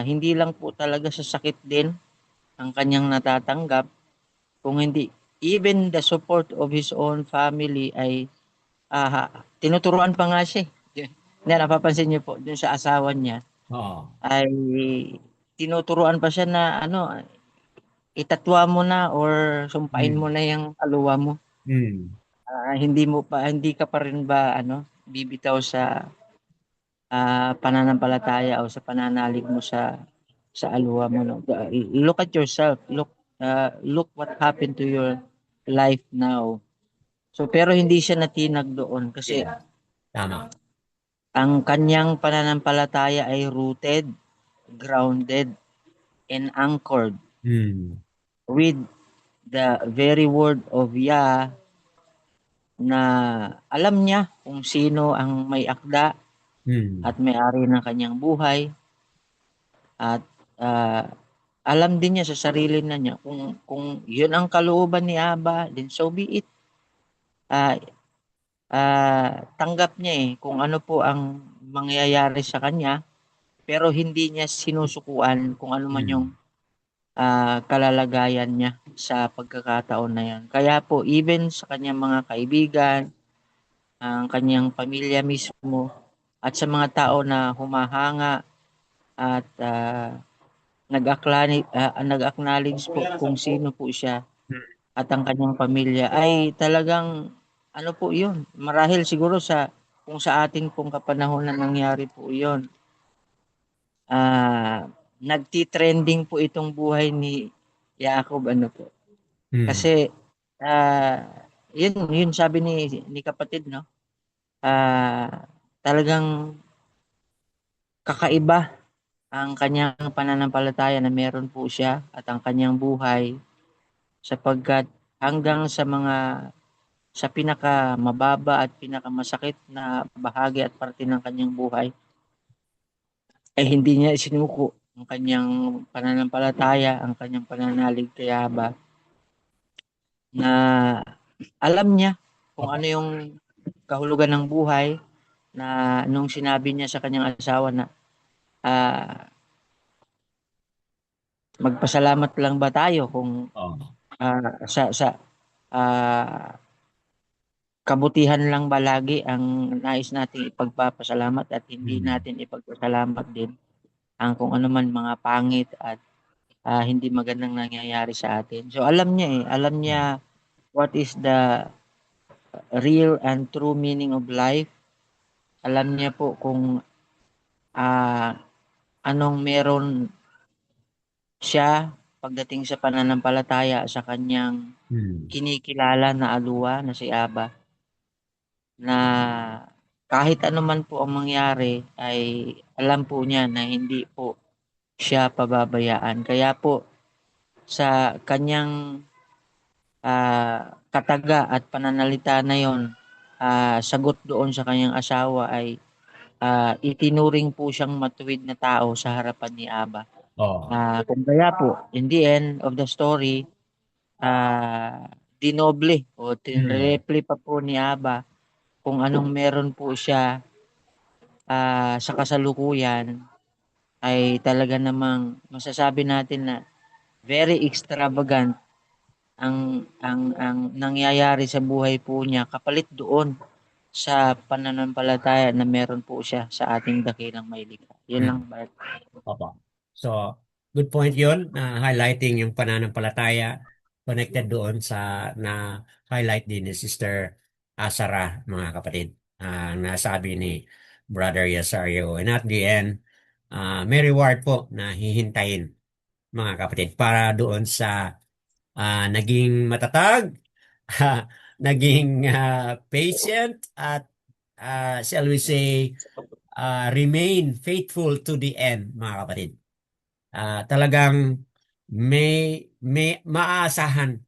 hindi lang po talaga sa sakit din ang kanyang natatanggap, kung hindi even the support of his own family ay tinuturuan pa nga siya. Na napapansin niyo po dun sa asawa niya, ay tinuturuan pa siya na ano, itatwa mo na or sumpain mo na yung aluwa mo. Hindi ka pa rin ba ano bibitaw sa pananampalataya o sa pananalig mo sa aluwa mo, no? Look at yourself, look what happened to your life now. So pero hindi siya natinag doon kasi Tama. ang kanyang pananampalataya ay rooted, grounded, and anchored with the very word of Yah, na alam niya kung sino ang may akda at may-ari ng kanyang buhay, at alam din niya sa sarili na niya kung yun ang kalooban ni Abba, then so be it. Tanggap niya kung ano po ang mangyayari sa kanya, pero hindi niya sinusukuan kung ano man yung kalalagayan niya sa pagkakataon na yan. Kaya po even sa kanyang mga kaibigan, ang kanyang pamilya mismo, at sa mga tao na humahanga at nag-acknowledge po kung sino po siya at ang kanyang pamilya, ay talagang ano po yun, marahil siguro kung sa ating pong kapanahonan nangyari po yun, nagti-trending po itong buhay ni Jacob, ano po. Kasi yun sabi ni kapatid, no? Talagang kakaiba ang kanyang pananampalataya na meron po siya at ang kanyang buhay, sapagkat hanggang sa pinaka mababa at pinaka masakit na bahagi at parte ng kanyang buhay ay hindi niya isinuko ang kanyang pananampalataya, ang kanyang pananalig kay Abba, na alam niya kung Opo. ano yung kahulugan ng buhay, na nung sinabi niya sa kanyang asawa na ah, magpasalamat lang ba tayo kung Oh. sa kabutihan lang ba lagi ang nais nating ipagpapasalamat at hindi Hmm. natin ipagpasalamat din ang kung ano man mga pangit at hindi magandang nangyayari sa atin. So alam niya alam niya what is the real and true meaning of life. Alam niya po kung ah, anong meron siya pagdating sa pananampalataya sa kanyang Hmm. kinikilala na aluwa na si Aba, na kahit ano man po ang mangyari ay alam po niya na hindi po siya pababayaan. Kaya po sa kanyang kataga at pananalita na yon, sagot doon sa kanyang asawa ay itinuring po siyang matuwid na tao sa harapan ni Aba. Oh. Kung kaya po, in the end of the story, dinoble o Hmm. tinreple pa po ni Aba kung anong meron po siya sa kasalukuyan, ay talaga namang masasabi natin na very extravagant ang nangyayari sa buhay po niya kapalit doon sa pananampalataya na meron po siya sa ating dakilang Maynila. Yun lang Hmm. ba? Opo. So, good point yun na highlighting yung pananampalataya connected doon sa na highlight din ni Sister Asara, mga kapatid. Ang nasabi ni Brother Yasario. And at the end, may reward po na hihintayin, mga kapatid, para doon sa naging matatag, naging patient, at shall we say, remain faithful to the end, mga kapatid. Talagang may maaasahan,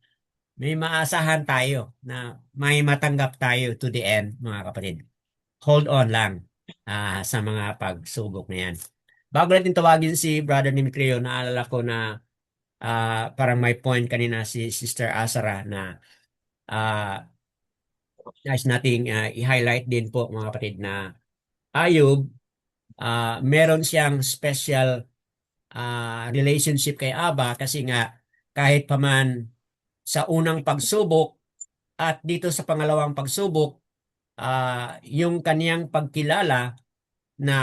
may maasahan tayo na may matanggap tayo to the end, mga kapatid. Hold on lang sa mga pagsubok na yan. Bago natin tawagin si Brother Dimitrio, naalala ko na parang may point kanina si Sister Asara na ah, nais nating i-highlight din po, mga kapatid, na Ayub, meron siyang special relationship kay Aba kasi nga kahit paman sa unang pagsubok at dito sa pangalawang pagsubok, yung kaniyang pagkilala na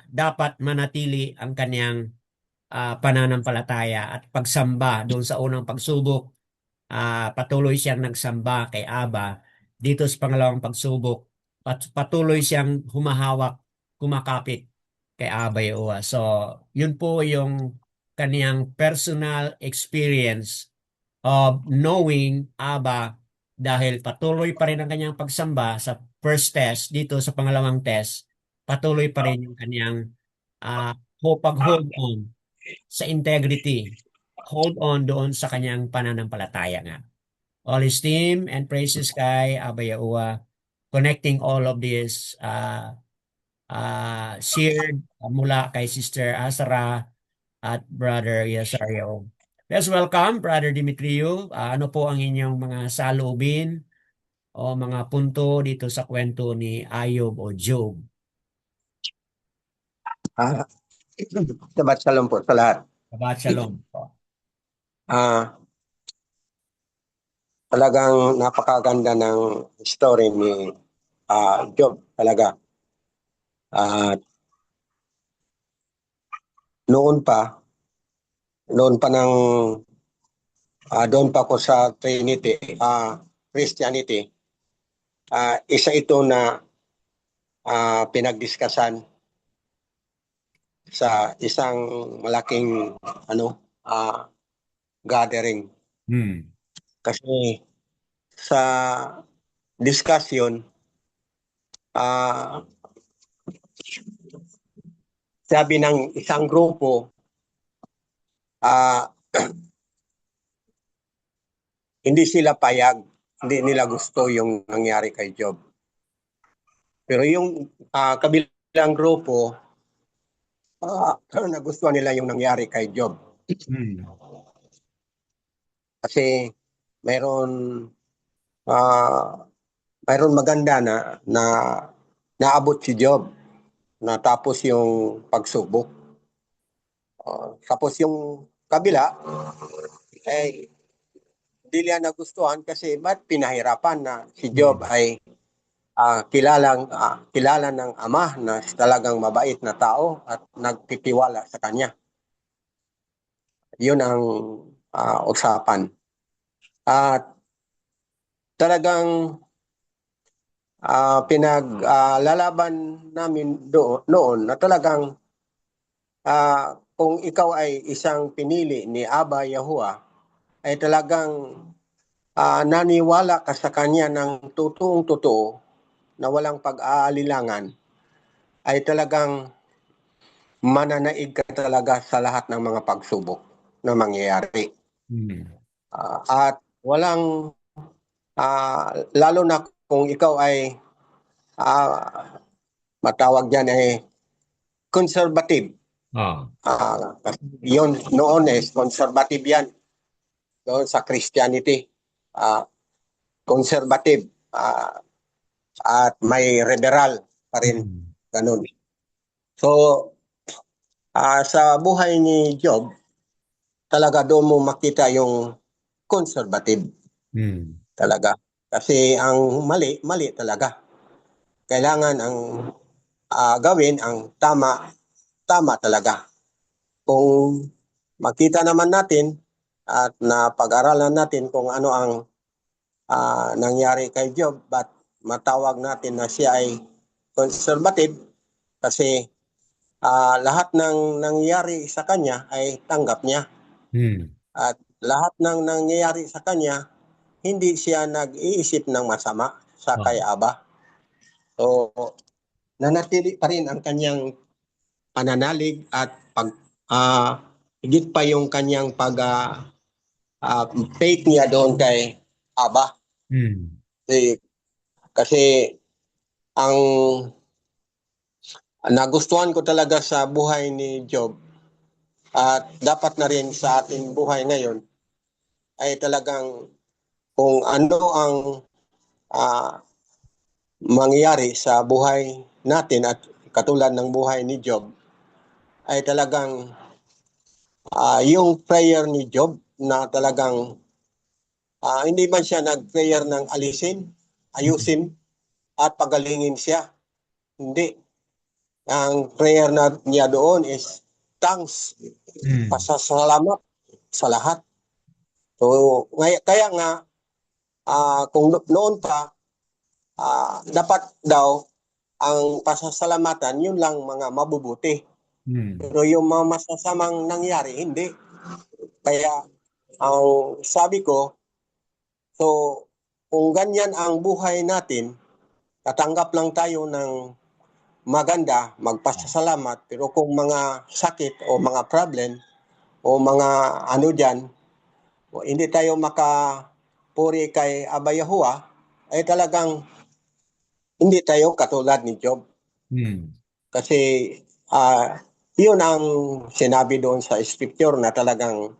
dapat manatili ang kaniyang pananampalataya at pagsamba doon sa unang pagsubok, patuloy siyang nagsamba kay Aba. Dito sa pangalawang pagsubok, patuloy siyang humahawak, kumakapit kay Aba Yahuwah. So, yun po yung kaniyang personal experience of knowing Aba, dahil patuloy pa rin ang kanyang pagsamba sa first test. Dito sa pangalawang test, patuloy pa rin yung kaniyang uh, pag-hold on sa integrity. Hold on doon sa kanyang pananampalataya nga. All esteem and praises kay Abba Yahuwah, connecting all of this shared mula kay Sister Asara at Brother Yasario. Let's welcome Brother Dimitriyo. Ano po ang inyong mga saloobin o mga punto dito sa kwento ni Ayub o Job? Ah, Shabbat Shalom po sa lahat. Shabbat Shalom po. Ah, Talagang napakaganda ng story ni Job talaga. Noon pa, noon pa ng doon pa ako sa Trinity, Christianity, isa ito na pinagdiskasan sa isang malaking gathering. Kasi sa discussion, sabi ng isang grupo, hindi sila payag, hindi nila gusto yung nangyari kay Job. Pero yung kabilang grupo, nagustuhan nila yung nangyari kay Job. Kasi meron mayroon maganda na naabot si Job, natapos yung pagsubok. Tapos yung kabila, eh, hindi niya nagustuhan kasi ba't pinahirapan na si Job ay kilala ng ama na talagang mabait na tao at nagtitiwala sa kanya. Yun ang usapan. At talagang pinaglalaban namin noon na talagang kung ikaw ay isang pinili ni Aba Yahuwah, ay talagang naniwala ka sa kanya ng totoong totoo na walang pag-aalilangan, ay talagang mananaig ka talaga sa lahat ng mga pagsubok na mangyayari. At walang, lalo na kung ikaw ay matawag dyan ay conservative. Yun noon conservative yan. Doon sa Christianity, conservative at may liberal pa rin. Ganun. So, sa buhay ni Job, talaga doon mo makita yung conservative. Talaga. Kasi ang mali talaga. Kailangan ang gawin ang tama talaga. Kung makita naman natin at napag-aralan natin kung ano ang nangyari kay Job, but matawag natin na siya ay conservative kasi lahat ng nangyari sa kanya ay tanggap niya. At lahat ng nangyayari sa kanya, hindi siya nag-iisip ng masama sa kay Aba. So, nanatili pa rin ang kanyang pananalig at higit pa yung kanyang faith niya doon kay Aba. Kasi ang nagustuhan ko talaga sa buhay ni Job at dapat na rin sa ating buhay ngayon ay talagang kung ano ang mangyayari sa buhay natin at katulad ng buhay ni Job ay talagang yung prayer ni Job na talagang hindi man siya nag-prayer ng ayusin at pagalingin siya. Hindi. Ang prayer niya doon is thanks, pasasalamat sa lahat. So, kaya nga, kung noon pa, dapat daw ang pasasalamatan, yun lang mga mabubuti. Pero yung mga masasamang nangyari, hindi. Kaya, ang sabi ko, so, kung ganyan ang buhay natin, tatanggap lang tayo ng maganda, magpasasalamat, pero kung mga sakit o mga problem o mga ano dyan, hindi tayo makapuri kay Aba Yahuwah, ay talagang hindi tayo katulad ni Job. Kasi yun ang sinabi doon sa scripture na talagang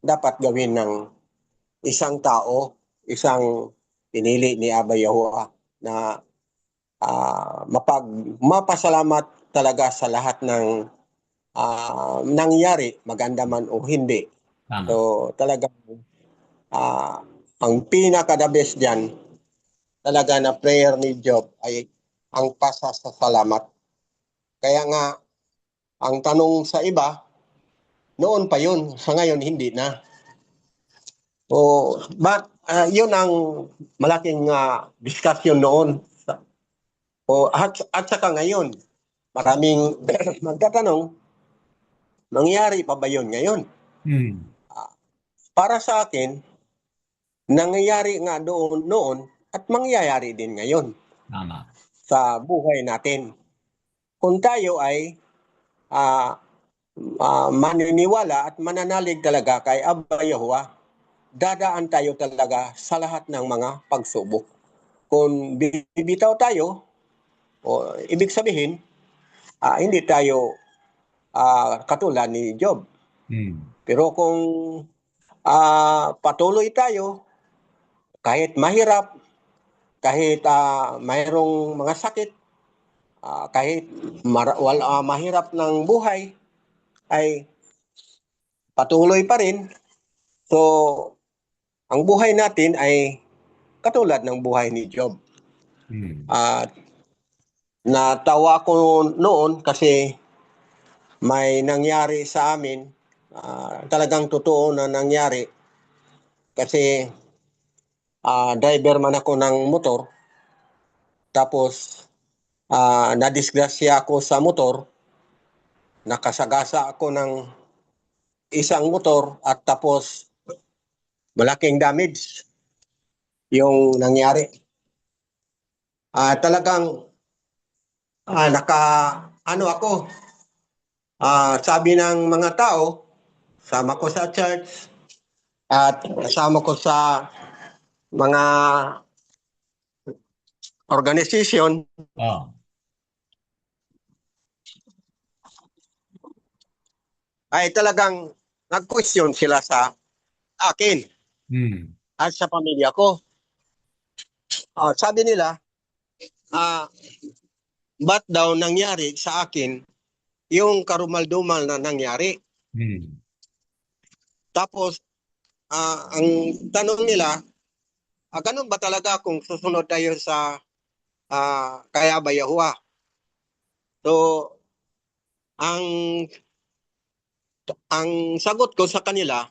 dapat gawin ng isang tao, isang pinili ni Aba Yahuwah na mapasalamat talaga sa lahat ng nangyari, maganda man o hindi. So talagang ang pinaka-the best dyan, talaga na prayer ni Job ay ang pasasalamat. Kaya nga, ang tanong sa iba, noon pa yun, sa ngayon hindi na. So, but yun ang malaking discussion noon. At saka ngayon, maraming magtatanong, nangyari pa ba yun ngayon? Para sa akin, nangyayari nga doon noon at mangyayari din ngayon. Sa buhay natin. Kung tayo ay maniniwala at mananalig talaga kay Aba Yahuwah, dadaan tayo talaga sa lahat ng mga pagsubok. Kung bibitaw tayo, ibig sabihin, hindi tayo katulad ni Job. Pero kung patuloy tayo, kahit mahirap, kahit mayroong mga sakit, kahit mahirap ng buhay, ay patuloy pa rin. So, ang buhay natin ay katulad ng buhay ni Job. At natawa ko noon kasi may nangyari sa amin, talagang totoo na nangyari. Kasi driver man ako ng motor, tapos nadisgrasya ako sa motor, nakasagasa ako ng isang motor at tapos malaking damage yung nangyari. Talagang ako, sabi ng mga tao, sama ko sa church at kasama ko sa mga organization, ay talagang nag-question sila sa akin at sa pamilya ko. Sabi nila, ba't daw nangyari sa akin yung karumal-dumal na nangyari? Tapos, ang tanong nila, ganun ba talaga kung susunod tayo sa Kayaba Yahuwah? So, ang sagot ko sa kanila,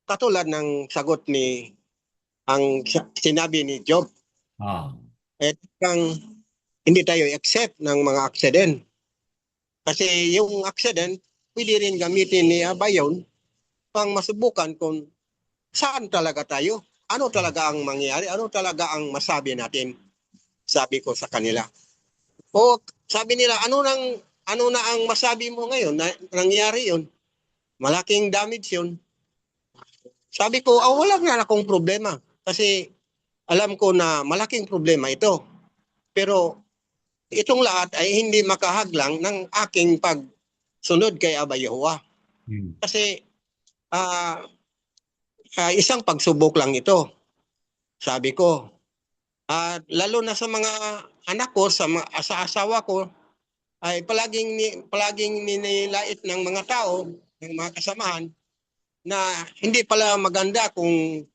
katulad ng sagot ang sinabi ni Job. Hindi tayo accept ng mga accident. Kasi yung accident, pwede rin gamitin ni Abayon pang masubukan kung saan talaga tayo. Ano talaga ang mangyayari? Ano talaga ang masabi natin? Sabi ko sa kanila. O sabi nila, ano na ang masabi mo ngayon na nangyari yun? Malaking damage yun. Sabi ko, wala na akong problema. Kasi alam ko na malaking problema ito. Pero itong lahat ay hindi makahaglang ng aking pagsunod kay Aba Yahuwah. Kasi isang pagsubok lang ito. Sabi ko. At lalo na sa mga anak ko, sa asawa ko, ay palaging nilait ng mga tao, ng mga kasamahan, na hindi pala maganda kung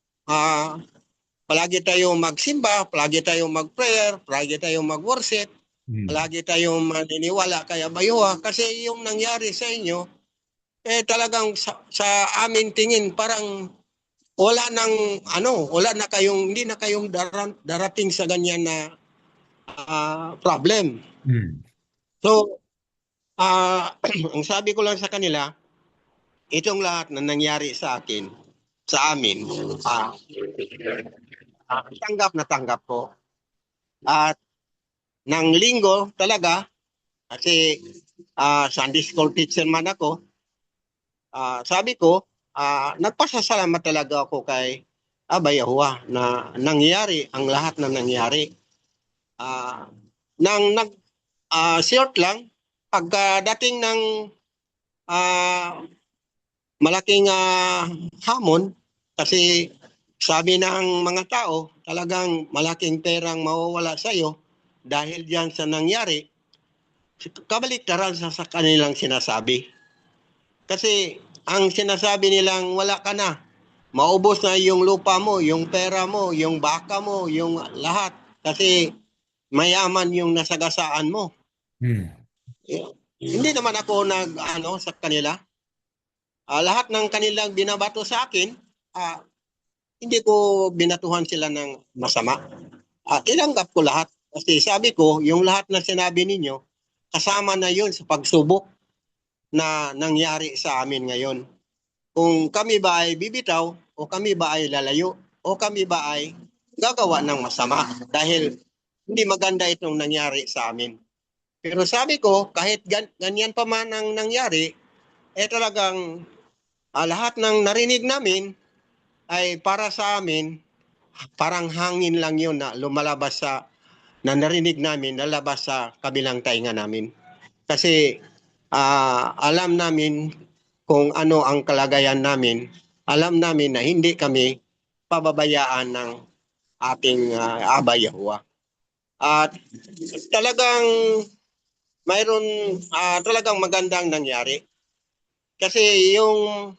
palagi tayong magsimba, palagi tayong mag-prayer, palagi tayong mag-worship, palagi tayong maniniwala kay Aba Yahuwah. Kasi yung nangyari sa inyo, talagang sa amin tingin parang hindi na kayong darating sa ganyan na problem. So, ang sabi ko lang sa kanila, itong lahat na nangyari sa amin, tanggap na tanggap ko. At ng linggo talaga, kasi Sunday school teacher man ako, sabi ko, nagpasasalamat talaga ako kay Aba Yahuwah na nangyari ang lahat na nangyari. Short lang, pagdating ng malaking hamon, kasi sabi ng mga tao, talagang malaking perang mawawala sa iyo dahil diyan sa nangyari, kabaliktaran sa kanilang sinasabi. Kasi ang sinasabi nilang wala ka na, maubos na yung lupa mo, yung pera mo, yung baka mo, yung lahat. Kasi mayaman yung nasagasaan mo. Hindi naman ako sa kanila. Lahat ng kanilang binabato sa akin, hindi ko binatuhan sila ng masama. Tinanggap ko lahat. Kasi sabi ko, yung lahat na sinabi ninyo, kasama na yun sa pagsubok na nangyari sa amin ngayon. Kung kami ba ay bibitaw, o kami ba ay lalayo, o kami ba ay gagawa ng masama dahil hindi maganda itong nangyari sa amin. Pero sabi ko, kahit ganyan pa man ang nangyari, talagang lahat ng narinig namin ay para sa amin, parang hangin lang yun na lumalabas na narinig namin, lalabas sa kabilang tainga namin. Kasi alam namin kung ano ang kalagayan namin, alam namin na hindi kami pababayaan ng ating Aba Yahuwah. At talagang mayroon talagang magandang nangyari. Kasi yung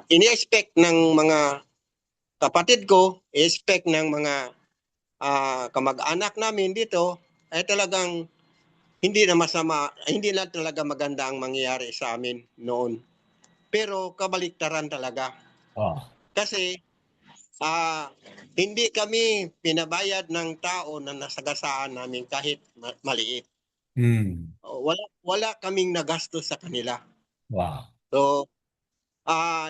ini-expect ng mga kapatid ko, i-expect ng mga kamag-anak namin dito, ay talagang hindi na masama, hindi na talaga maganda ang mangyayari sa amin noon. Pero kabaliktaran talaga. Oh. Kasi hindi kami pinabayad ng tao na nasagasaan namin kahit maliit. Wala kaming nagastos sa kanila. Wow. So,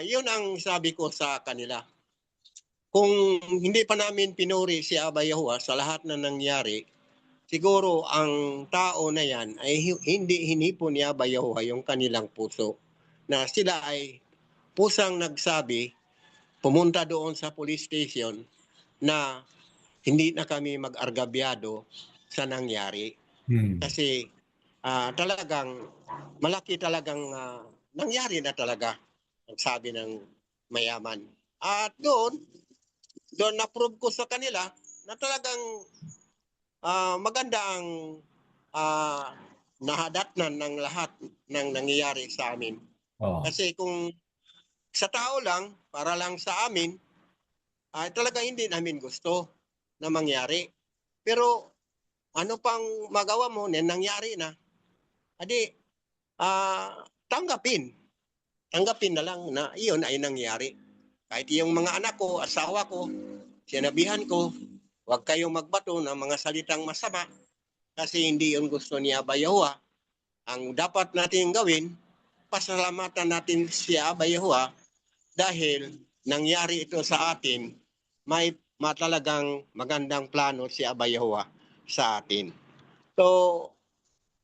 yun ang sabi ko sa kanila. Kung hindi pa namin pinuri si Aba Yahuwah sa lahat na nangyari, siguro ang tao na yan ay hindi hinipon ni Aba Yahuwah yung kanilang puso. Na sila ay pusang nagsabi, pumunta doon sa police station na hindi na kami mag-argabyado sa nangyari. Kasi talagang malaki talagang nangyari na talaga, ang sabi ng mayaman. At doon na-prove ko sa kanila na talagang maganda ang nahadatnan ng lahat ng nangyayari sa amin. Oh. Kasi kung sa tao lang, para lang sa amin, ay talaga hindi namin gusto na mangyari. Pero ano pang magawa mo, nangyari na. Adi, tanggapin. Tanggapin na lang na iyon ay nangyari. Kahit yung mga anak ko, asawa ko, sinabihan ko, huwag kayong magbato ng mga salitang masama kasi hindi yun gusto ni Aba Yahuwah. Ang dapat natin gawin, pasalamatan natin si Aba Yahuwah dahil nangyari ito sa atin, may matalagang magandang plano si Aba Yahuwah sa atin. So,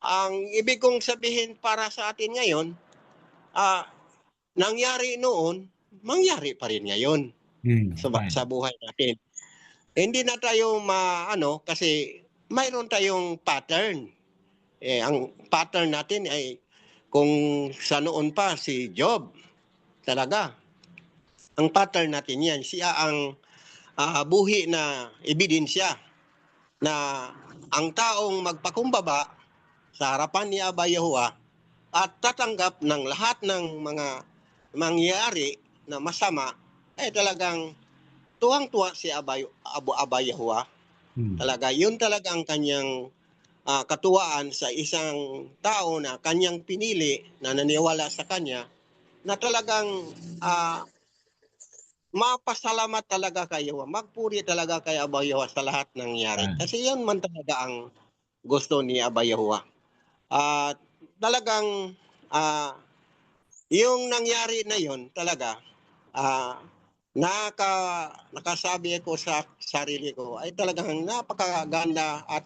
ang ibig kong sabihin para sa atin ngayon, nangyari noon, mangyari pa rin ngayon sa buhay natin. Hindi na tayo kasi mayroon tayong pattern. Ang pattern natin ay kung sa noon pa si Job, talaga. Ang pattern natin yan, siya ang buhi na ebidensya na ang taong magpakumbaba sa harapan ni Aba Yahuwah at tatanggap ng lahat ng mga mangyayari na masama, ay talagang tuwang-tuwa si Aba Yahuwah. Talaga, yun talaga ang kanyang katuwaan sa isang tao na kanyang pinili na naniwala sa kanya, na talagang mapasalamat talaga kayo, magpuri talaga kay Aba Yahuwah sa lahat ng nangyari. Kasi yun man talaga ang gusto ni Aba Yahuwah. At talagang yung nangyari na yun talaga, nakasabi ko sa sarili ko ay talagang napakaganda at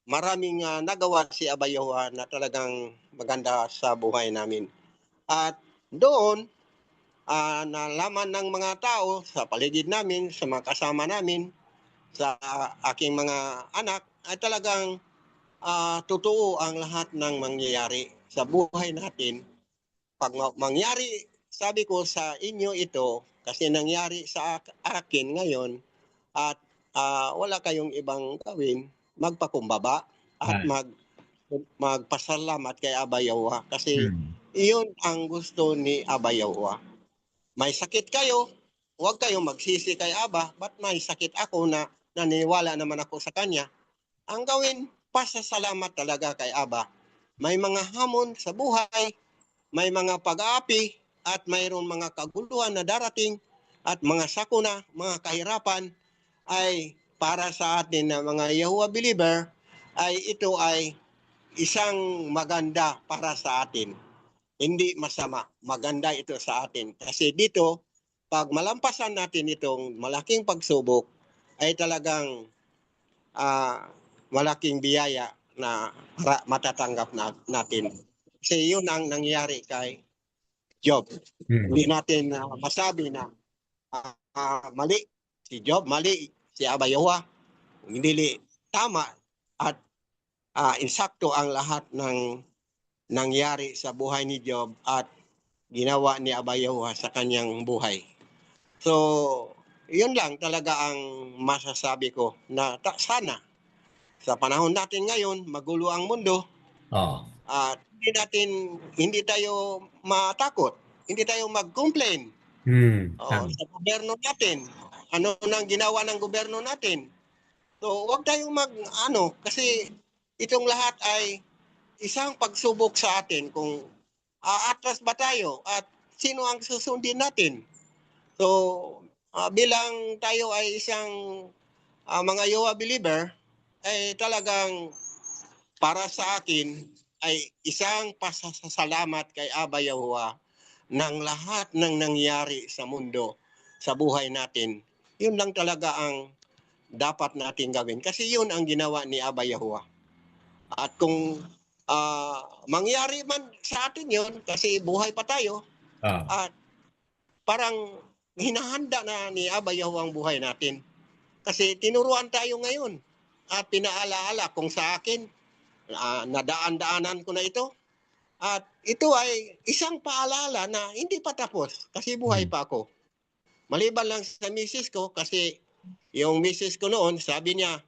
maraming nagawa si Aba Yahuwah na talagang maganda sa buhay namin. At doon, nalaman ng mga tao sa paligid namin, sa mga kasama namin, sa aking mga anak, ay talagang totoo ang lahat ng mangyayari sa buhay natin. Pag mangyari, sabi ko sa inyo ito, kasi nangyari sa akin ngayon, at wala kayong ibang gawin, magpakumbaba at magpasalamat kay Aba Yahuwah. Kasi iyon ang gusto ni Aba Yahuwah. May sakit kayo, huwag kayong magsisi kay Aba, ba't may sakit ako na naniniwala naman ako sa kanya? Ang gawin, pasasalamat talaga kay Aba. May mga hamon sa buhay, may mga pag-aapi, at mayroon mga kaguluhan na darating, at mga sakuna, mga kahirapan, ay para sa atin na mga Yahuwah believer, ay ito ay isang maganda para sa atin. Hindi masama, maganda ito sa atin. Kasi dito, pag malampasan natin itong malaking pagsubok, ay talagang malaking biyaya na matatanggap natin. Kasi yun ang nangyari kay Job. Hindi natin masabi na mali si Job, mali si Aba Yahuwah. Hindi tama at insakto ang lahat ng nangyari sa buhay ni Job at ginawa ni Aba Yahuwah sa kanyang buhay. So, yun lang talaga ang masasabi ko na sana sa panahon natin ngayon, magulo ang mundo Oh. at hindi tayo matakot, hindi tayo mag-complain Tama. sa gobyerno natin. Ano nang ginawa ng gobyerno natin? So, wag tayong kasi itong lahat ay isang pagsubok sa atin kung aatras ba tayo at sino ang susundin natin. So, bilang tayo ay isang mga Yowa believer, ay talagang para sa akin ay isang pasasalamat kay Aba Yahuwah ng lahat ng nangyari sa mundo, sa buhay natin. Yun lang talaga ang dapat natin gawin kasi yun ang ginawa ni Aba Yahuwah. At kung mangyari man sa atin yun kasi buhay pa tayo, at parang hinahanda na ni Aba Yahuwah ang buhay natin. Kasi tinuruan tayo ngayon at pinaalaala kung sa akin, nadaan-daanan ko na ito. At ito ay isang paalala na hindi pa tapos kasi buhay pa ako. Maliban lang sa misis ko kasi yung misis ko noon, sabi niya,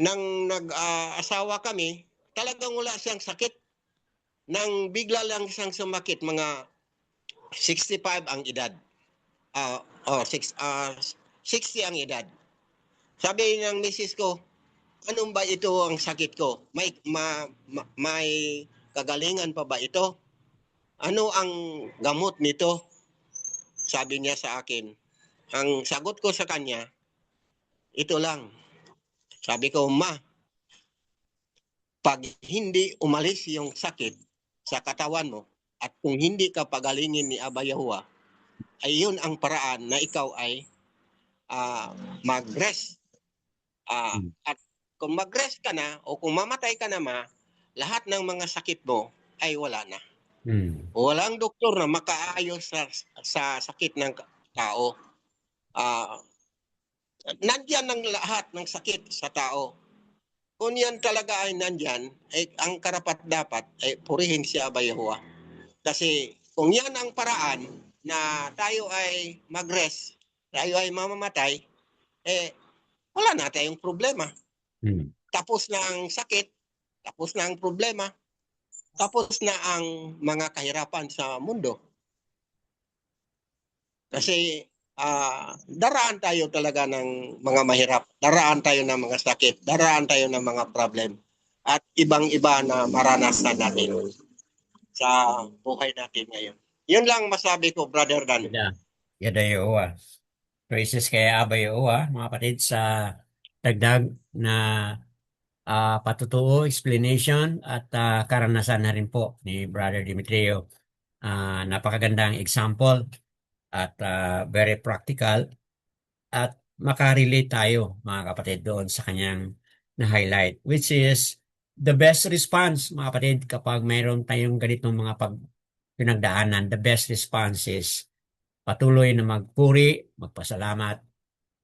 nang nag-asawa kami, talagang wala siyang sakit. Nang bigla lang siyang sumakit, mga 65 ang edad. 60 ang edad. Sabi ng misis ko, anong ba ito ang sakit ko? May kagalingan pa ba ito? Ano ang gamot nito? Sabi niya sa akin. Ang sagot ko sa kanya, ito lang. Sabi ko, ma, pag hindi umalis yung sakit sa katawan mo at kung hindi ka pagalingin ni Aba Yahuwah, ay yun ang paraan na ikaw ay mag-rest. At kung mag-rest ka na o kung mamatay ka na lahat ng mga sakit mo ay wala na. Walang doktor na makaayos sa sakit ng tao. Nandyan ang lahat ng sakit sa tao. Kung yan talaga ay nandyan, ang karapat-dapat ay purihin si Aba Yahuwah. Kasi kung yan ang paraan na tayo ay mag-rest, tayo ay mamamatay, wala na tayong problema. Tapos na ang sakit, tapos na ang problema, tapos na ang mga kahirapan sa mundo. Kasi daraan tayo talaga ng mga mahirap, daraan tayo ng mga sakit, daraan tayo ng mga problem at ibang-iba na maranasan natin sa buhay natin ngayon. Yun lang masabi ko, Brother Dan. Yada Yahuwah. Praises kay Aba Yahuwah, mga kapatid, sa dagdag na patutuo, explanation at karanasan na rin po ni Brother Demetrio. Napakagandang example at very practical at makarelate tayo mga kapatid doon sa kanyang na-highlight, which is the best response mga kapatid kapag mayroon tayong ganitong mga pinagdaanan. The best response is patuloy na magpuri, magpasalamat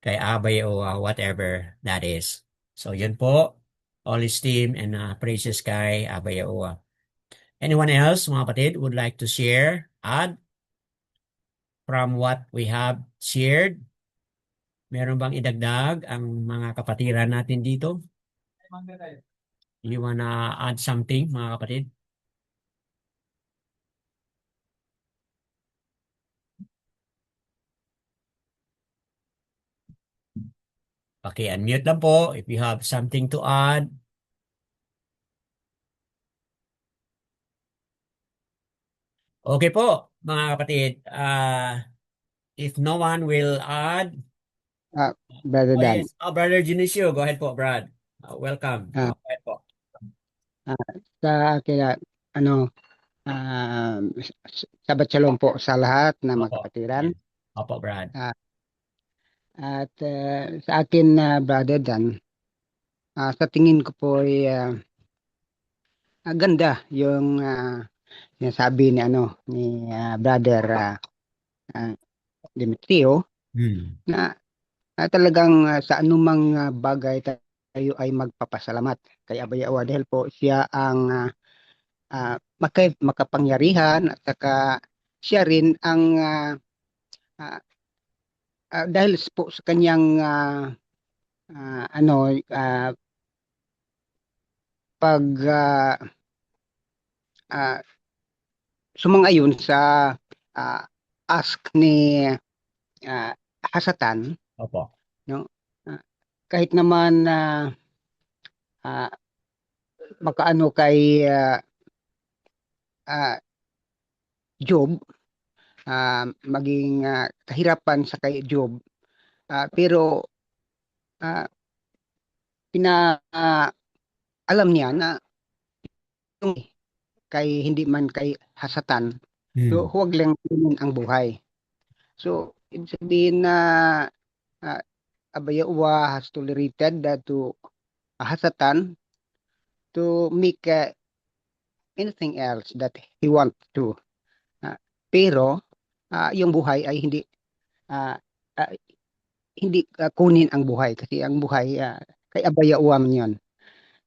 kay Abay o whatever that is. So yun po, all esteem and praises kay Abay o. Anyone else mga kapatid would like to share, add from what we have shared? Meron bang idagdag ang mga kapatiran natin dito? You wanna add something, mga kapatid? Okay, unmute lang po if you have something to add. Okay po, mga kapatid. If no one will add, Brother Dan, yes. Brother Junicio, go ahead po, Brad. Welcome. Ah. Go ahead po. sa akin, Sabat Shalom po sa lahat na mga Opo. kapatiran. Opo, Brad. At sa akin, Brother Dan, sa tingin ko po ay ganda yung sinasabi ni Brother Demetrio na talagang sa anumang bagay tayo ay magpapasalamat kay Abay Yahuwah dahil po siya ang makapangyarihan at saka siya rin ang dahil po sa kanyang ano pag sumang-ayon sa ah, ask ni ah, Hasatan, Opo. no? Ah, kahit naman ah, makaano kay ah, Job, maging kahirapan sa kay Job, pero ah, alam niya na yung kay hindi man kay Hasatan, so Hmm. huwag lang kunin ang buhay. So ibig sabihin na uh, Abayawa has tolerated to Hasatan to make anything else that he want to. Pero yung buhay ay uh, uh, hindi kunin ang buhay kasi ang buhay kay Abayawa man yun.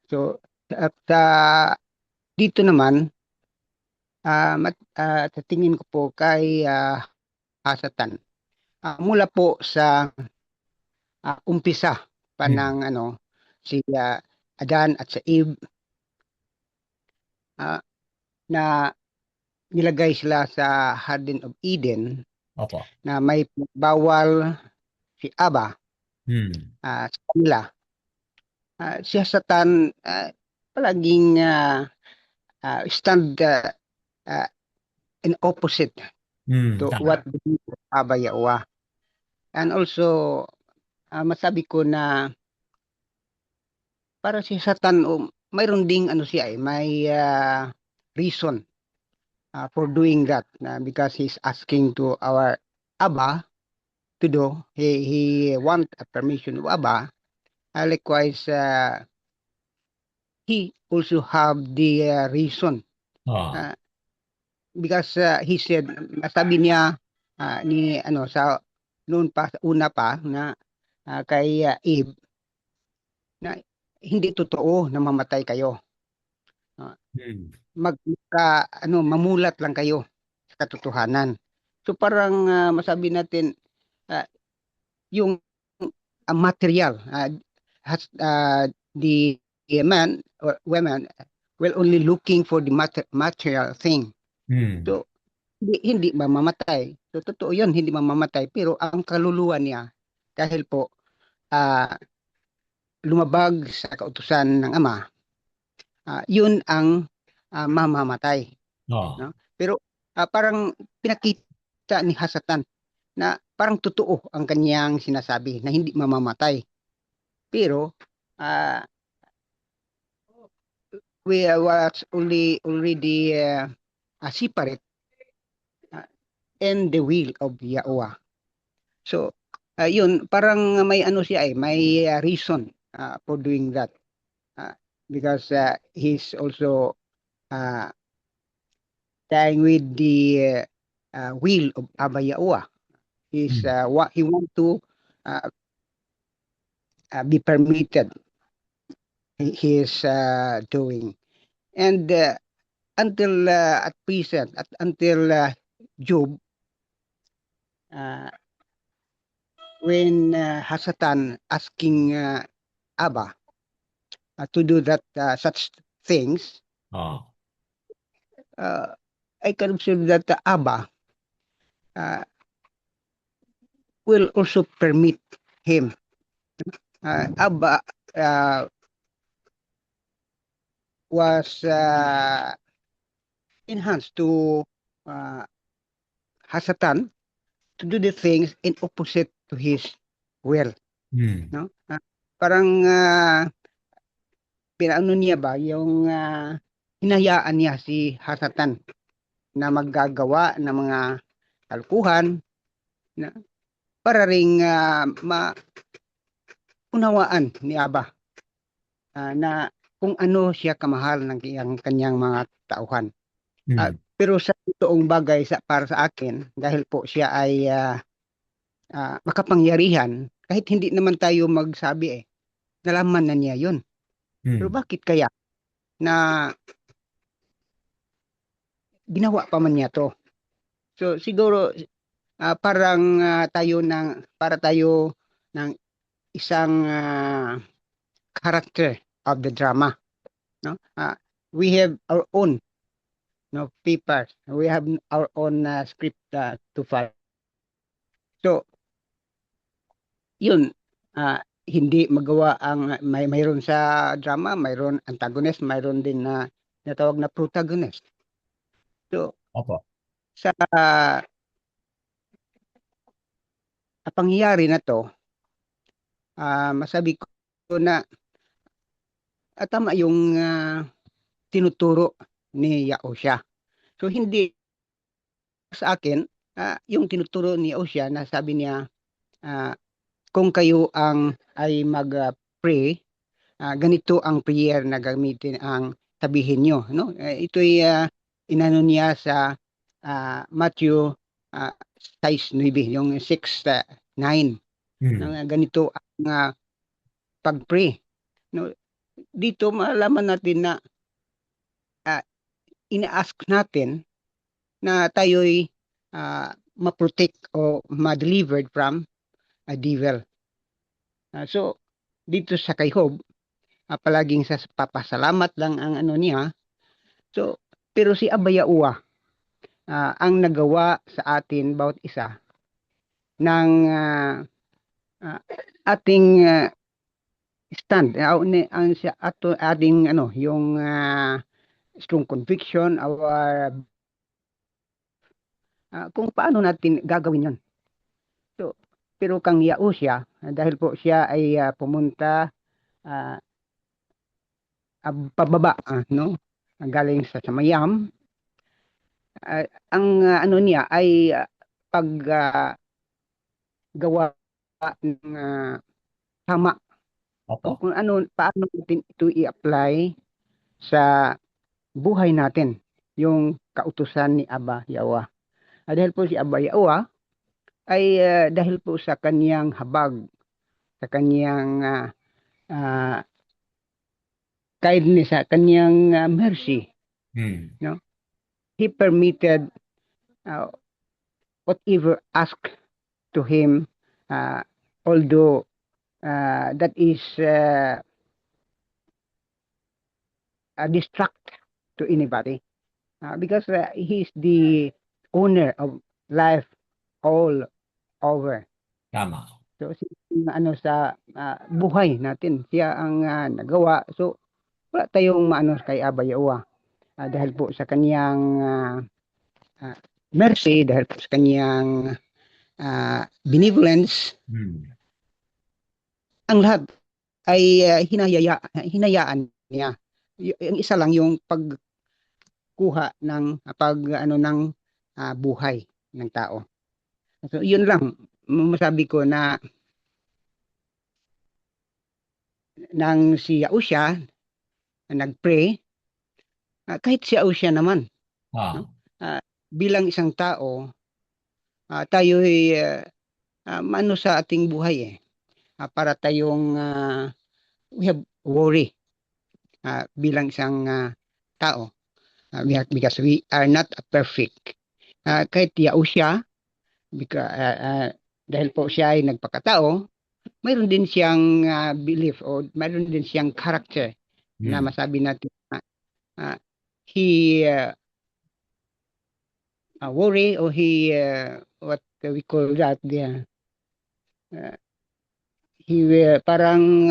So at dito naman sa tingin ko po kay Hasatan, mula po sa umpisa pa Hmm. ng si Adan at sa Eve, na nilagay sila sa Garden of Eden, Opo. na may bawal si Aba Hmm. sa kanila. Si Satan palaging stand in opposite to Tama. what Aba Yawa. And also, masabi ko na para si Satan, mayroon ding may reason for doing that, because he's asking to our Abba to do. He want a permission of Abba. Likewise, he also have the reason, Oh. because he said, sabi niya ni sa noon pa sa una pa na kay Eve, na hindi totoo na mamatay kayo. Hmm. Mamulat lang kayo sa katotohanan. So parang masabi natin yung material, the man or women will only looking for the material thing. Hmm. So hindi mamamatay. So totoo 'yun, hindi mamamatay, pero ang kaluluwa niya dahil po lumabag sa kautusan ng Ama, yun ang mamamatay, Oh. no? Pero parang pinakita ni Hasatan na parang totoo ang kanyang sinasabi na hindi mamamatay. Pero we was already separate in the will of Yahweh. So yun, parang may siya may reason for doing that, because he's also dying with the will of Abba Yahweh. He's what he want to be permitted his doing. And until at present, until Job, when Hasatan asking Abba to do that such things, Oh. I can observe that Abba will also permit him. Abba was enhanced to Hasatan to do the things in opposite to his will, no? Parang pinaano niya ba yung hinayaan niya si Hasatan na maggagawa ng mga kalukuhan na para ring maunawaan ni Aba na kung ano siya kamahal ng kanyang mga tauhan. Pero sa toong bagay para sa akin, dahil po siya ay makapangyarihan, kahit hindi naman tayo magsabi nalaman na niya yun. Pero bakit kaya na ginawa pa man niya to? So siguro parang para tayo ng isang character of the drama, no? We have our own papers. We have our own script to follow. So, yun, hindi magawa mayroon sa drama, mayroon antagonist, mayroon din na natawag na protagonist. So, Opo. sa pangyayari na to, masabi ko na tama yung tinuturo ni Yaosha. So, hindi sa akin, yung tinuturo ni Yaosha na sabi niya, kung kayo ay mag-pray, ganito ang prayer na gamitin ang sabihin nyo. No? Ito'y inano niya sa Matthew 6:9, yung 6:9. Ganito ang pag-pray. No? Dito malaman natin na ina-ask natin na tayo'y ma-protect o ma-delivered from a devil. So, dito sa kay Job, palaging sa papasalamat lang ang ano niya. So, pero si Abayaowa, ang nagawa sa atin bawat isa ng ating stand, ang ating yung strong conviction, our kung paano natin gagawin yun. So, pero kang Yaosha, dahil po siya ay pumunta pababa, no? Galing sa Samayam, ang ano niya ay gawa ng tama. Opo. Kung paano natin ito i-apply sa buhay natin, yung kautusan ni Aba Yawa. Dahil po si Aba Yawa ay dahil po sa kaniyang habag, sa kaniyang kindness, sa kaniyang mercy, no? He permitted whatever asked to him, although that is a distract to anybody, because he is the owner of life all over. Tama. So sa buhay natin, siya ang nagawa. So wala tayong maano kay Abayaowa, dahil po sa kaniyang mercy, dahil po sa kaniyang benevolence, ang lahat ay hinayaan niya. Yung isa lang yung pagkuha ng ng buhay ng tao. So yun lang masabi ko na nang si Yaosha nagpray, kahit si Yaosha naman, no? Bilang isang tao, tayo'y maano sa ating buhay para tayong we have worry bilang isang tao, because we are not perfect. Kahit Yaosha, dahil po siya ay nagpakatao, mayroon din siyang belief o mayroon din siyang character na masabi natin he worry or he what we call that, he parang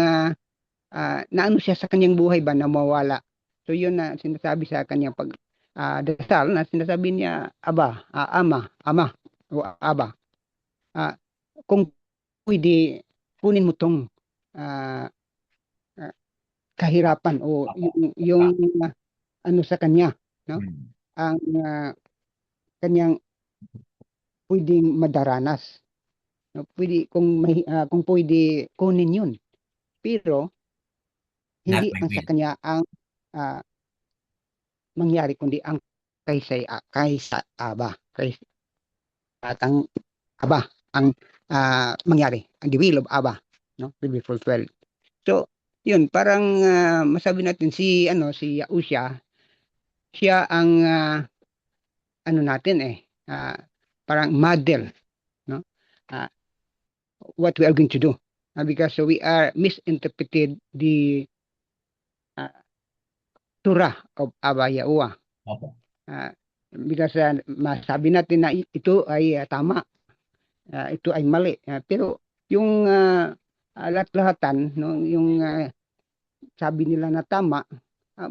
naano siya sa kanyang buhay ba na mawala. So yun na sinasabi sa kanyang dasal na sinasabi niya, Aba, Ama, o Aba, kung pwede kunin mo tong kahirapan o yung ano sa kanya, no? Ang kanyang pwedeng madaranas. No? Pwede kung pwede kunin yun. Pero hindi ang sa kanya ang mangyari, kundi ang kaysa Aba, ang Aba ang mangyari, ang the will of Aba, no, will be fulfilled. So yun, parang masabi natin si Yaosha, siya ang natin parang model what we are going to do, because we are misinterpreted the Surah of Abba Yahuwah. Opo. Because masabi natin na ito ay tama, ito ay mali. Pero yung lahat-lahatan, no, yung sabi nila na tama,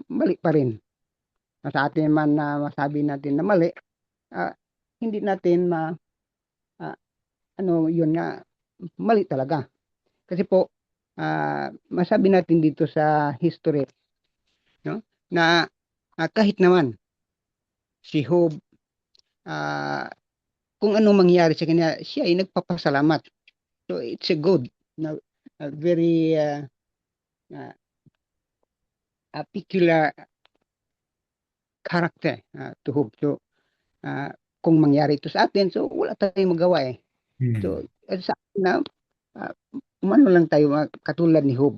mali pa rin. Sa atin man na masabi natin na mali, hindi natin yun nga, mali talaga. Kasi po, masabi natin dito sa history, no, na kahit naman si Job, kung anong mangyari sa kanya, siya ay nagpapasalamat. So it's a good, a very a peculiar character to Job. So kung mangyari ito sa atin, so wala tayong magawa eh. So sa atin na umano lang tayo katulad ni Job.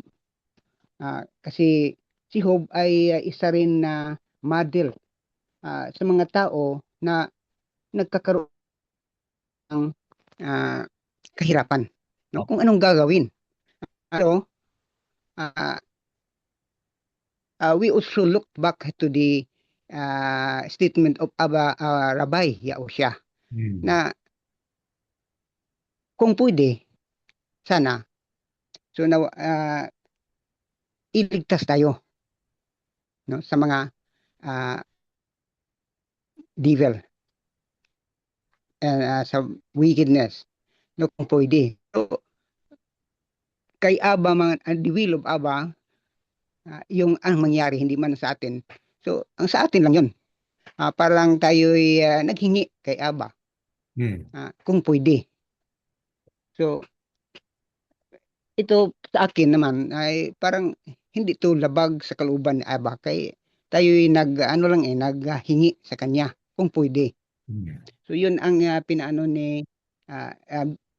Kasi si Job ay isa rin na model sa mga tao na nagkakaroon ng kahirapan, no? Kung anong gagawin. Pero we also look back to the statement of Rabbi Yahushua na kung pwede, sana, so na iligtas tayo, no, sa mga devil and sa wickedness, no, kung pwede. So, kay Abba, the will of Abba, yung ang mangyari, hindi man sa atin. So, ang sa atin lang yun. Parang tayo'y naghingi kay Abba, kung pwede. So, ito sa akin naman ay parang hindi to labag sa kalooban ni Abba, kay tayo'y naghingi sa kanya kung pwede. So yun ang pinaano ni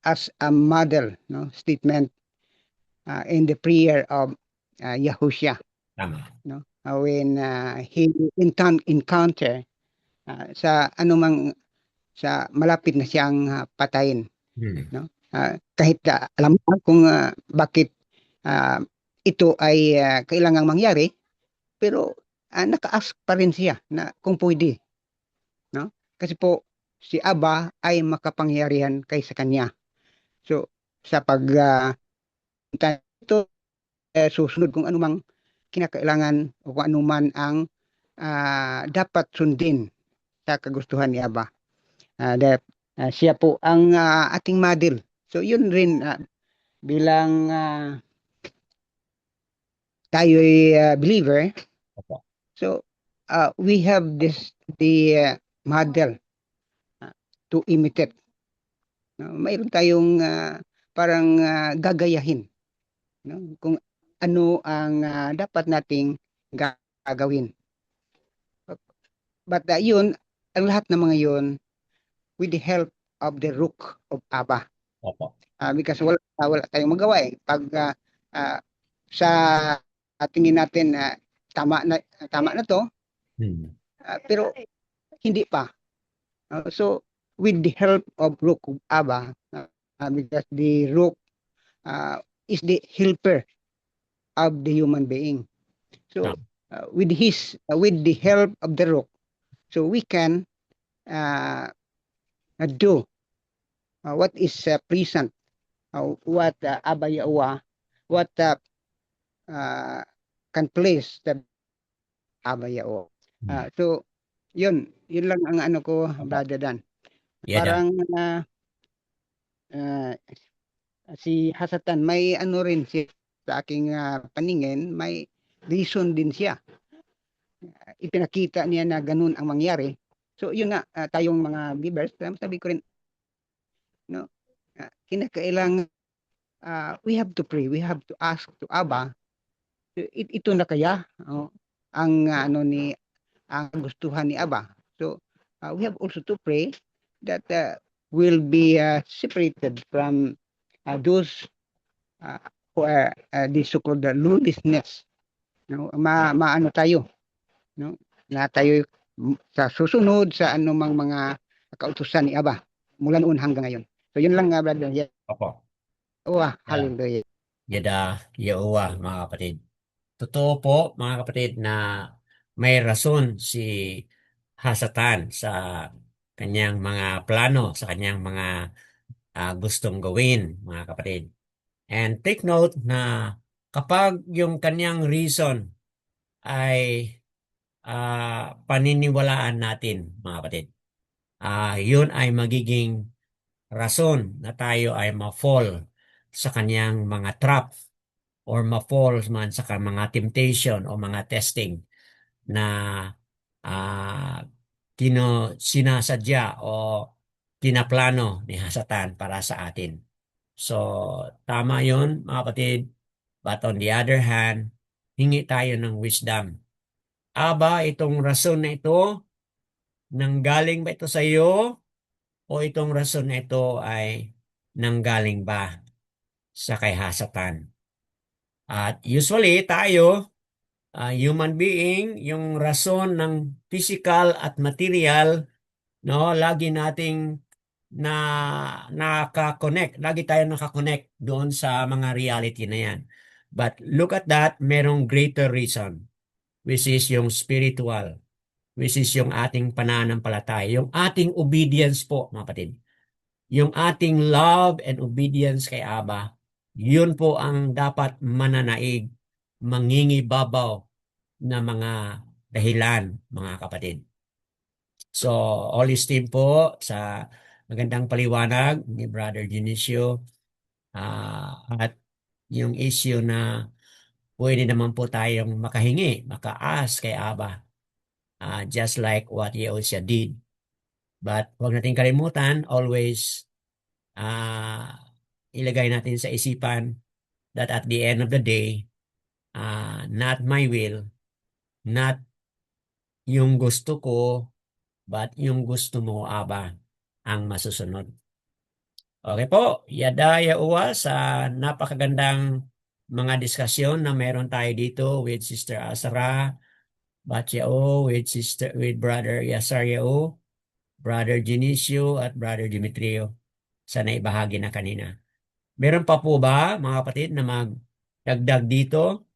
as a model, no, statement in the prayer of Yahushua. Tama. No, when he encounter sa anumang sa malapit na siyang patayin, no, kahit alam mo kung bakit ito ay kailangang mangyari, pero naka-ask pa rin siya na kung pwede, no, kasi po si Abba ay makapangyarihan kaysa kanya. So sa pag ito susunod kung anumang kinakailangan o kung anuman ang dapat sundin sa kagustuhan ni Abba. Siya po ang ating model. So yun rin bilang tayo'y believer. So we have the model to imitate. Mayroon tayong parang gagayahin, no, kung ano ang dapat nating gagawin. But yun, ang lahat ng mga yun with the help of the Ruach of Abba. Because wala tayong magawa eh. Pag sa tingin natin tama na to, pero hindi pa. So with the help of Ruach of Abba, because the Ruach is the helper of the human being. So with the help of the Ruach, so we can do what is present, what Abba Yahuwah, what can place the Abba Yahuwah. So yun lang ang ano ko, Brother Dan. Parang si Hasatan may ano rin siya sa aking paningin, may reason din siya. Ipinakita niya na ganun ang mangyari. So yun nga, tayong mga believers, sabi ko rin, no, kinakailangan we have to pray, we have to ask to Abba, ito na kaya ang ang gustuhan ni Abba. So we have also to pray that will be separated from those who are the so-called lawlessness. No, maano tayo, no, na tayo sa susunod sa anumang mga kautusan ni Abba mula noon hanggang ngayon. So yun lang nga, brother. Yeah. Opo. Uwa, Yeah. hallelujah. Yada, Yahuwah, mga kapatid. Totoo po, mga kapatid, na may rason si Hasatan sa kanyang mga plano, sa kanyang mga gustong gawin, mga kapatid. And take note na kapag yung kanyang reason ay paniniwalaan natin, mga kapatid, yun ay magiging rason na tayo ay ma-fall sa kanyang mga trap or ma-fall man sa mga temptation o mga testing na sinasadya o kinaplano ni Hasatan para sa atin. So, tama yun, mga kapatid. But on the other hand, hingi tayo ng wisdom. Aba, itong rason na ito, nanggaling ba ito sa iyo? O itong rason na ito ay nanggaling ba sa kay Hasatan? At usually, tayo, human being, yung rason ng physical at material, no, lagi nating naka-connect. Lagi tayo naka-connect doon sa mga reality na yan. But look at that, merong greater reason, which is yung spiritual, which is yung ating pananampalataya, yung ating obedience po, mga kapatid. Yung ating love and obedience kay Aba, yun po ang dapat mananaig, mangingibabaw na mga dahilan, mga kapatid. So, all esteem po sa magandang paliwanag ni Brother Dionisio, at yung issue na pwede naman po tayong makahingi, maka-ask kay Aba, just like what Yehosha did. But huwag natin kalimutan, always ilagay natin sa isipan that at the end of the day, not my will, not yung gusto ko, but yung gusto mo, Aba, ang masusunod. Okay po, yada yawa sa napakagandang mga diskusyon na meron tayo dito with Sister Asara Batchao, with Brother Yasar Yao, Brother Genesio at Brother Dimitrio sa naibahagi na kanina. Meron pa po ba, mga kapatid, na magdagdag dito?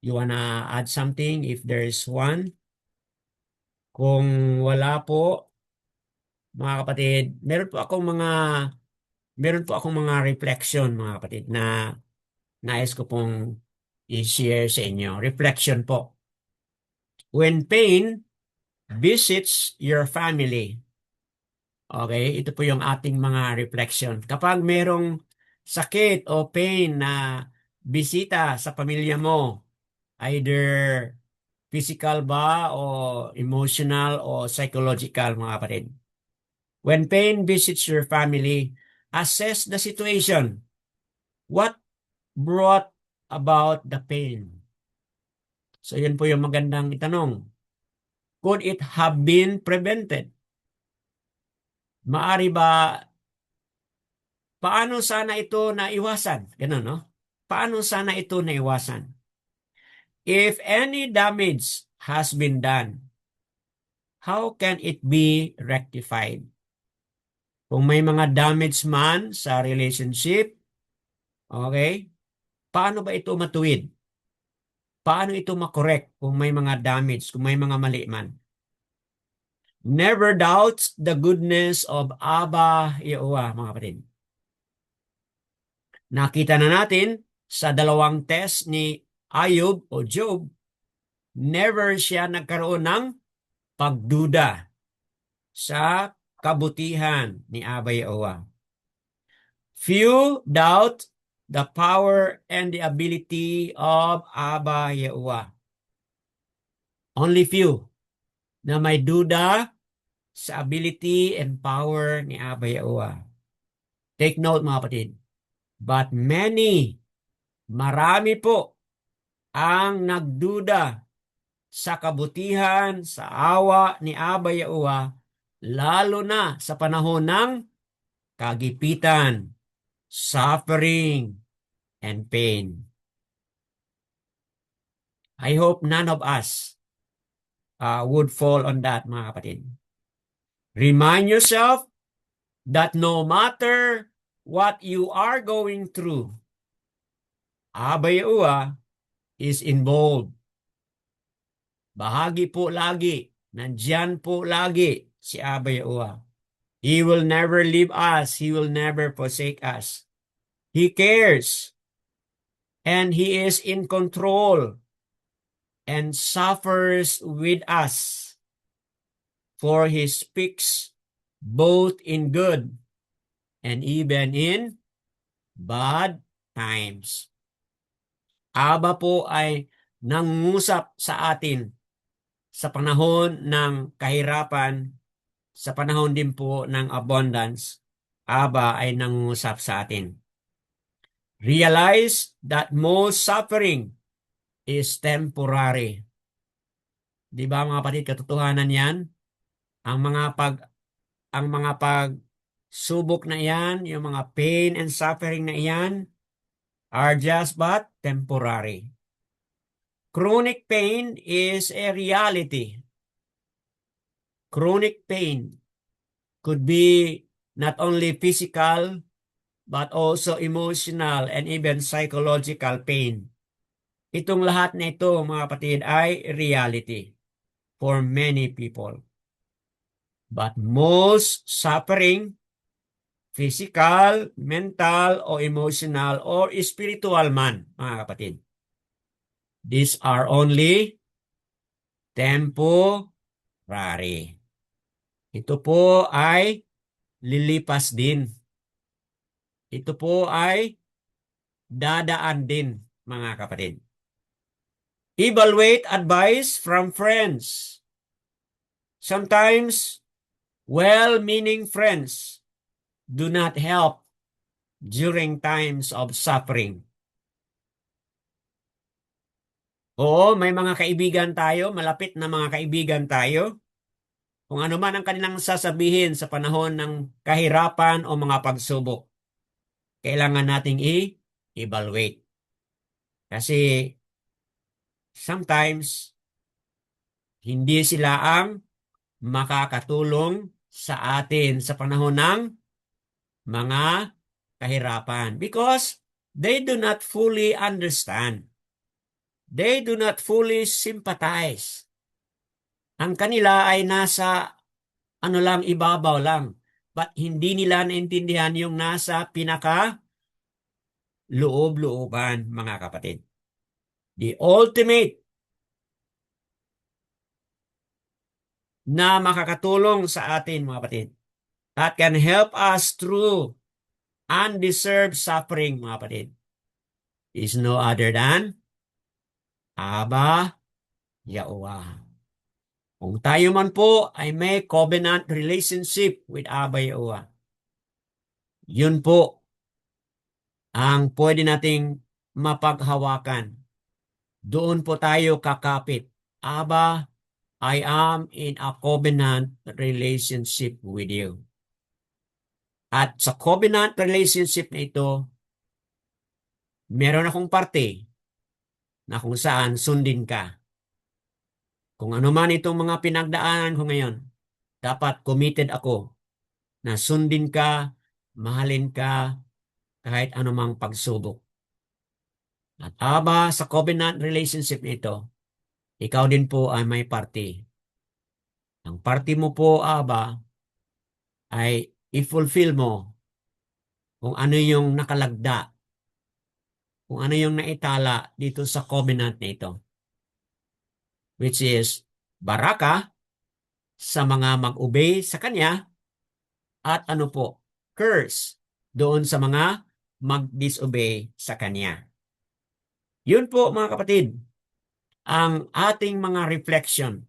You wanna add something if there is one? Kung wala po, mga kapatid, meron po akong mga reflection, mga kapatid, na nais ko pong i-share sa inyo. Reflection po. When pain visits your family, okay, ito po yung ating mga reflection. Kapag merong sakit o pain na bisita sa pamilya mo, either physical ba o emotional o psychological, mga kapatid. When pain visits your family, assess the situation. What brought about the pain? So yun po yung magandang itanong. Could it have been prevented? Maari ba, paano sana ito naiwasan? Ganun, no? Paano sana ito naiwasan? If any damage has been done, how can it be rectified? Kung may mga damage man sa relationship, okay, paano ba ito matuwid? Paano ito makorek kung may mga damage, kung may mga mali man? Never doubt the goodness of Abba Yehovah, mga kapatid. Nakita na natin sa dalawang test ni Ayub o Job, never siya nagkaroon ng pagduda sa kabutihan ni Abba Yehovah. Few doubt the power and the ability of Abba Yehovah. Only few na may duda sa ability and power ni Abba Yehovah. Take note, mga kapatid. But many, marami po ang nagduda sa kabutihan, sa awa ni Abba Yehovah, lalo na sa panahon ng kagipitan, suffering, and pain. I hope none of us would fall on that, mga kapatid. Remind yourself that no matter what you are going through, Abba Yahuwah is involved. Bahagi po lagi. Nandyan po lagi si Abba Yahuwah. He will never leave us. He will never forsake us. He cares. And He is in control and suffers with us. For He speaks both in good and even in bad times. Aba po ay nangungusap sa atin sa panahon ng kahirapan, sa panahon din po ng abundance. Aba ay nangungusap sa atin. Realize that most suffering is temporary. Di ba mga kapatid, katotohanan yan? Ang mga pagsubok na yan, yung mga pain and suffering na yan, are just but temporary. Chronic pain is a reality. Chronic pain could be not only physical, but also emotional and even psychological pain. Itong lahat na ito, mga kapatid, ay reality for many people. But most suffering, physical, mental, or emotional, or spiritual man, mga kapatid, these are only temporary. Ito po ay lilipas din. Ito po ay dadaan din, mga kapatid. Evaluate advice from friends. Sometimes, well-meaning friends do not help during times of suffering. Oo, may mga kaibigan tayo, malapit na mga kaibigan tayo. Kung ano man ang kanilang sasabihin sa panahon ng kahirapan o mga pagsubok, kailangan nating i-evaluate. Kasi sometimes, hindi sila ang makakatulong sa atin sa panahon ng mga kahirapan because they do not fully understand. They do not fully sympathize. Ang kanila ay nasa lang, ibabaw lang. But hindi nila naintindihan yung nasa pinaka loob-looban, mga kapatid. The ultimate na makakatulong sa atin, mga kapatid, that can help us through undeserved suffering, mga kapatid, is no other than Abba Yahuwah. Kung tayo man po ay may covenant relationship with Abba Yahuwah, yun po ang pwede nating mapaghawakan. Doon po tayo kakapit. Abba, I am in a covenant relationship with you. At sa covenant relationship na ito, meron akong parte na kung saan sundin ka. Kung ano man itong mga pinagdaanan ko ngayon, dapat committed ako na sundin ka, mahalin ka, kahit anumang pagsubok. At Aba, sa covenant relationship nito, ikaw din po ay may parte. Ang parte mo po, Aba, ay i-fulfill mo kung ano yung nakalagda, kung ano yung naitala dito sa covenant na ito. Which is baraka sa mga mag-obey sa Kanya at ano po, curse doon sa mga mag-disobey sa Kanya. Yun po mga kapatid, ang ating mga reflection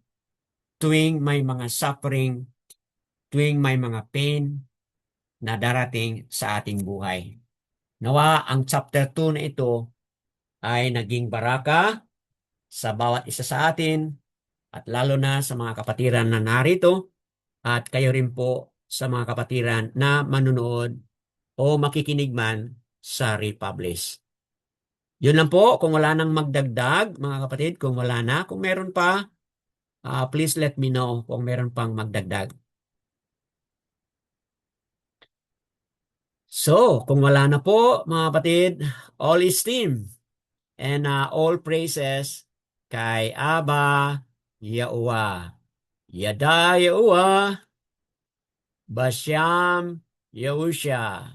tuwing may mga suffering, tuwing may mga pain na darating sa ating buhay. Nawa ang chapter 2 na ito ay naging baraka sa bawat isa sa atin at lalo na sa mga kapatiran na narito at kayo rin po sa mga kapatiran na manunood o makikinig man sa Republish. Yun lang po, kung wala nang magdagdag, mga kapatid, kung wala na, kung meron pa, please let me know kung meron pang magdagdag. So, kung wala na po, mga kapatid, all esteem and all praises kay Aba Yahuwah. Yada Yahuwah, Basyam Yahusha.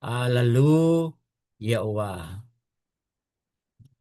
Alalu Yahuwah.